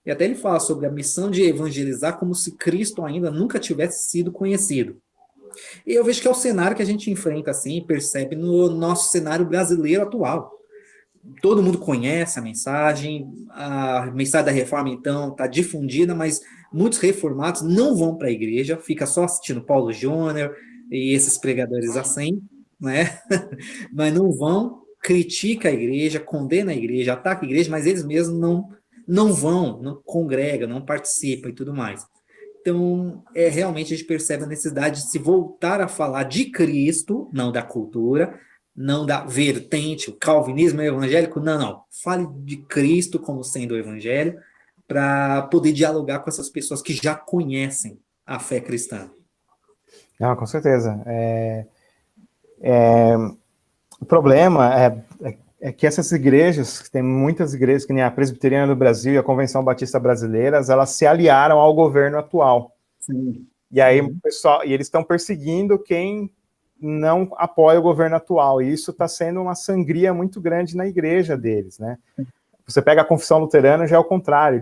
E até ele fala sobre a missão de evangelizar como se Cristo ainda nunca tivesse sido conhecido. E eu vejo que é o cenário que a gente enfrenta, assim, percebe no nosso cenário brasileiro atual. Todo mundo conhece a mensagem da reforma, então, está difundida, mas muitos reformados não vão para a igreja, fica só assistindo Paulo Júnior e esses pregadores assim, né? Mas não vão, critica a igreja, condena a igreja, ataca a igreja, mas eles mesmos não vão, não congregam, não participam e tudo mais. Então, realmente a gente percebe a necessidade de se voltar a falar de Cristo, não da cultura, não da vertente, o calvinismo é evangélico, não. Fale de Cristo como sendo o evangelho, para poder dialogar com essas pessoas que já conhecem a fé cristã. Não, com certeza. O problema é que essas igrejas, tem muitas igrejas, que nem a Presbiteriana do Brasil e a Convenção Batista Brasileira, elas se aliaram ao governo atual. Sim. E aí, e eles estão perseguindo quem não apoia o governo atual, e isso está sendo uma sangria muito grande na igreja deles, né? Você pega a Confissão Luterana, já é o contrário,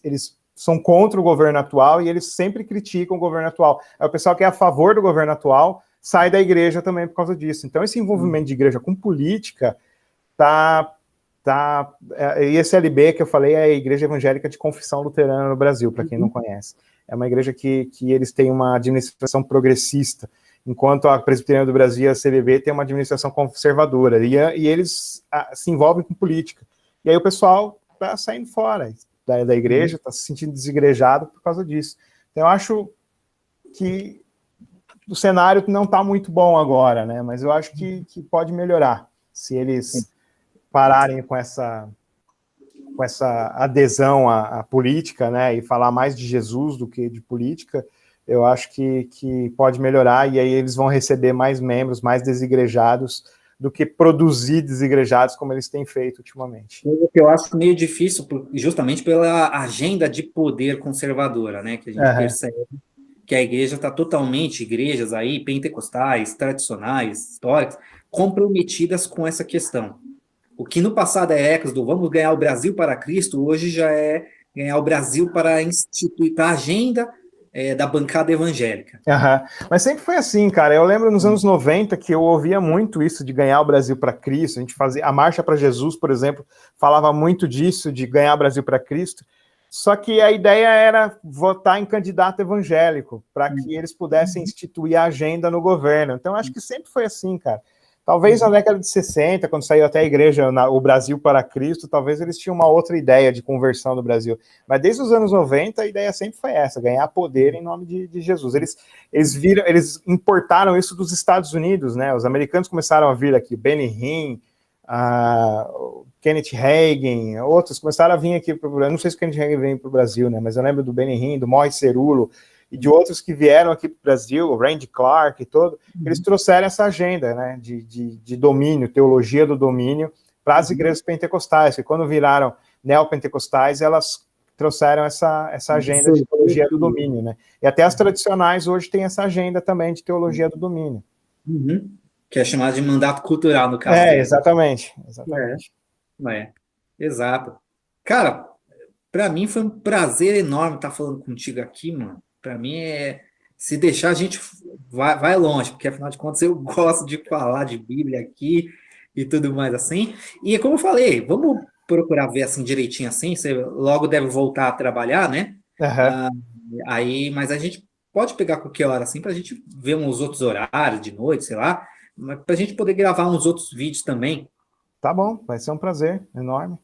eles são contra o governo atual e eles sempre criticam o governo atual. É o pessoal que é a favor do governo atual sai da igreja também por causa disso. Então, esse envolvimento de igreja com política e esse LB que eu falei é a Igreja Evangélica de Confissão Luterana no Brasil, para quem não conhece. É uma igreja que eles têm uma administração progressista, enquanto a Presbiteriana do Brasil e a CBB tem uma administração conservadora, e eles se envolvem com política. E aí o pessoal está saindo fora da igreja, está se sentindo desigrejado por causa disso. Então, eu acho que o cenário não está muito bom agora, né? Mas eu acho que pode melhorar se eles pararem com essa adesão à política, né? E falar mais de Jesus do que de política. Eu acho que pode melhorar, e aí eles vão receber mais membros, mais desigrejados, do que produzir desigrejados como eles têm feito ultimamente. O que eu acho meio difícil, justamente pela agenda de poder conservadora, né? Que a gente percebe que a igreja está totalmente, igrejas aí, pentecostais, tradicionais, históricas, comprometidas com essa questão. O que no passado é ecos do vamos ganhar o Brasil para Cristo, hoje já é ganhar o Brasil para instituir a agenda da bancada evangélica. Mas sempre foi assim, cara. Eu lembro nos anos 90 que eu ouvia muito isso de ganhar o Brasil para Cristo. A gente fazia a Marcha para Jesus, por exemplo, falava muito disso, de ganhar o Brasil para Cristo. Só que a ideia era votar em candidato evangélico, para que eles pudessem instituir a agenda no governo. Então, acho que sempre foi assim, cara. Talvez na década de 60, quando saiu até a igreja, o Brasil para Cristo, talvez eles tinham uma outra ideia de conversão do Brasil. Mas desde os anos 90, a ideia sempre foi essa, ganhar poder em nome de Jesus. Eles importaram isso dos Estados Unidos, né? Os americanos começaram a vir aqui, Benny Hinn, Kenneth Hagin, outros começaram a vir aqui para o Brasil. Não sei se o Kenneth Hagin vem para o Brasil, né? Mas eu lembro do Benny Hinn, do Morris Cerullo, e de outros que vieram aqui para o Brasil, o Randy Clark e todo, eles trouxeram essa agenda, né, de domínio, teologia do domínio, para as igrejas pentecostais, que quando viraram neopentecostais, elas trouxeram essa agenda de teologia do domínio, né, e até as tradicionais hoje têm essa agenda também de teologia do domínio. Que é chamada de mandato cultural, no caso. Exatamente. Exato. Cara, para mim foi um prazer enorme estar falando contigo aqui, mano. Para mim se deixar a gente vai longe, porque afinal de contas eu gosto de falar de Bíblia aqui e tudo mais assim. E como eu falei, vamos procurar ver assim direitinho assim, você logo deve voltar a trabalhar, né? Aí, mas a gente pode pegar qualquer hora assim para a gente ver uns outros horários de noite, sei lá, para a gente poder gravar uns outros vídeos também. Tá bom, vai ser um prazer enorme.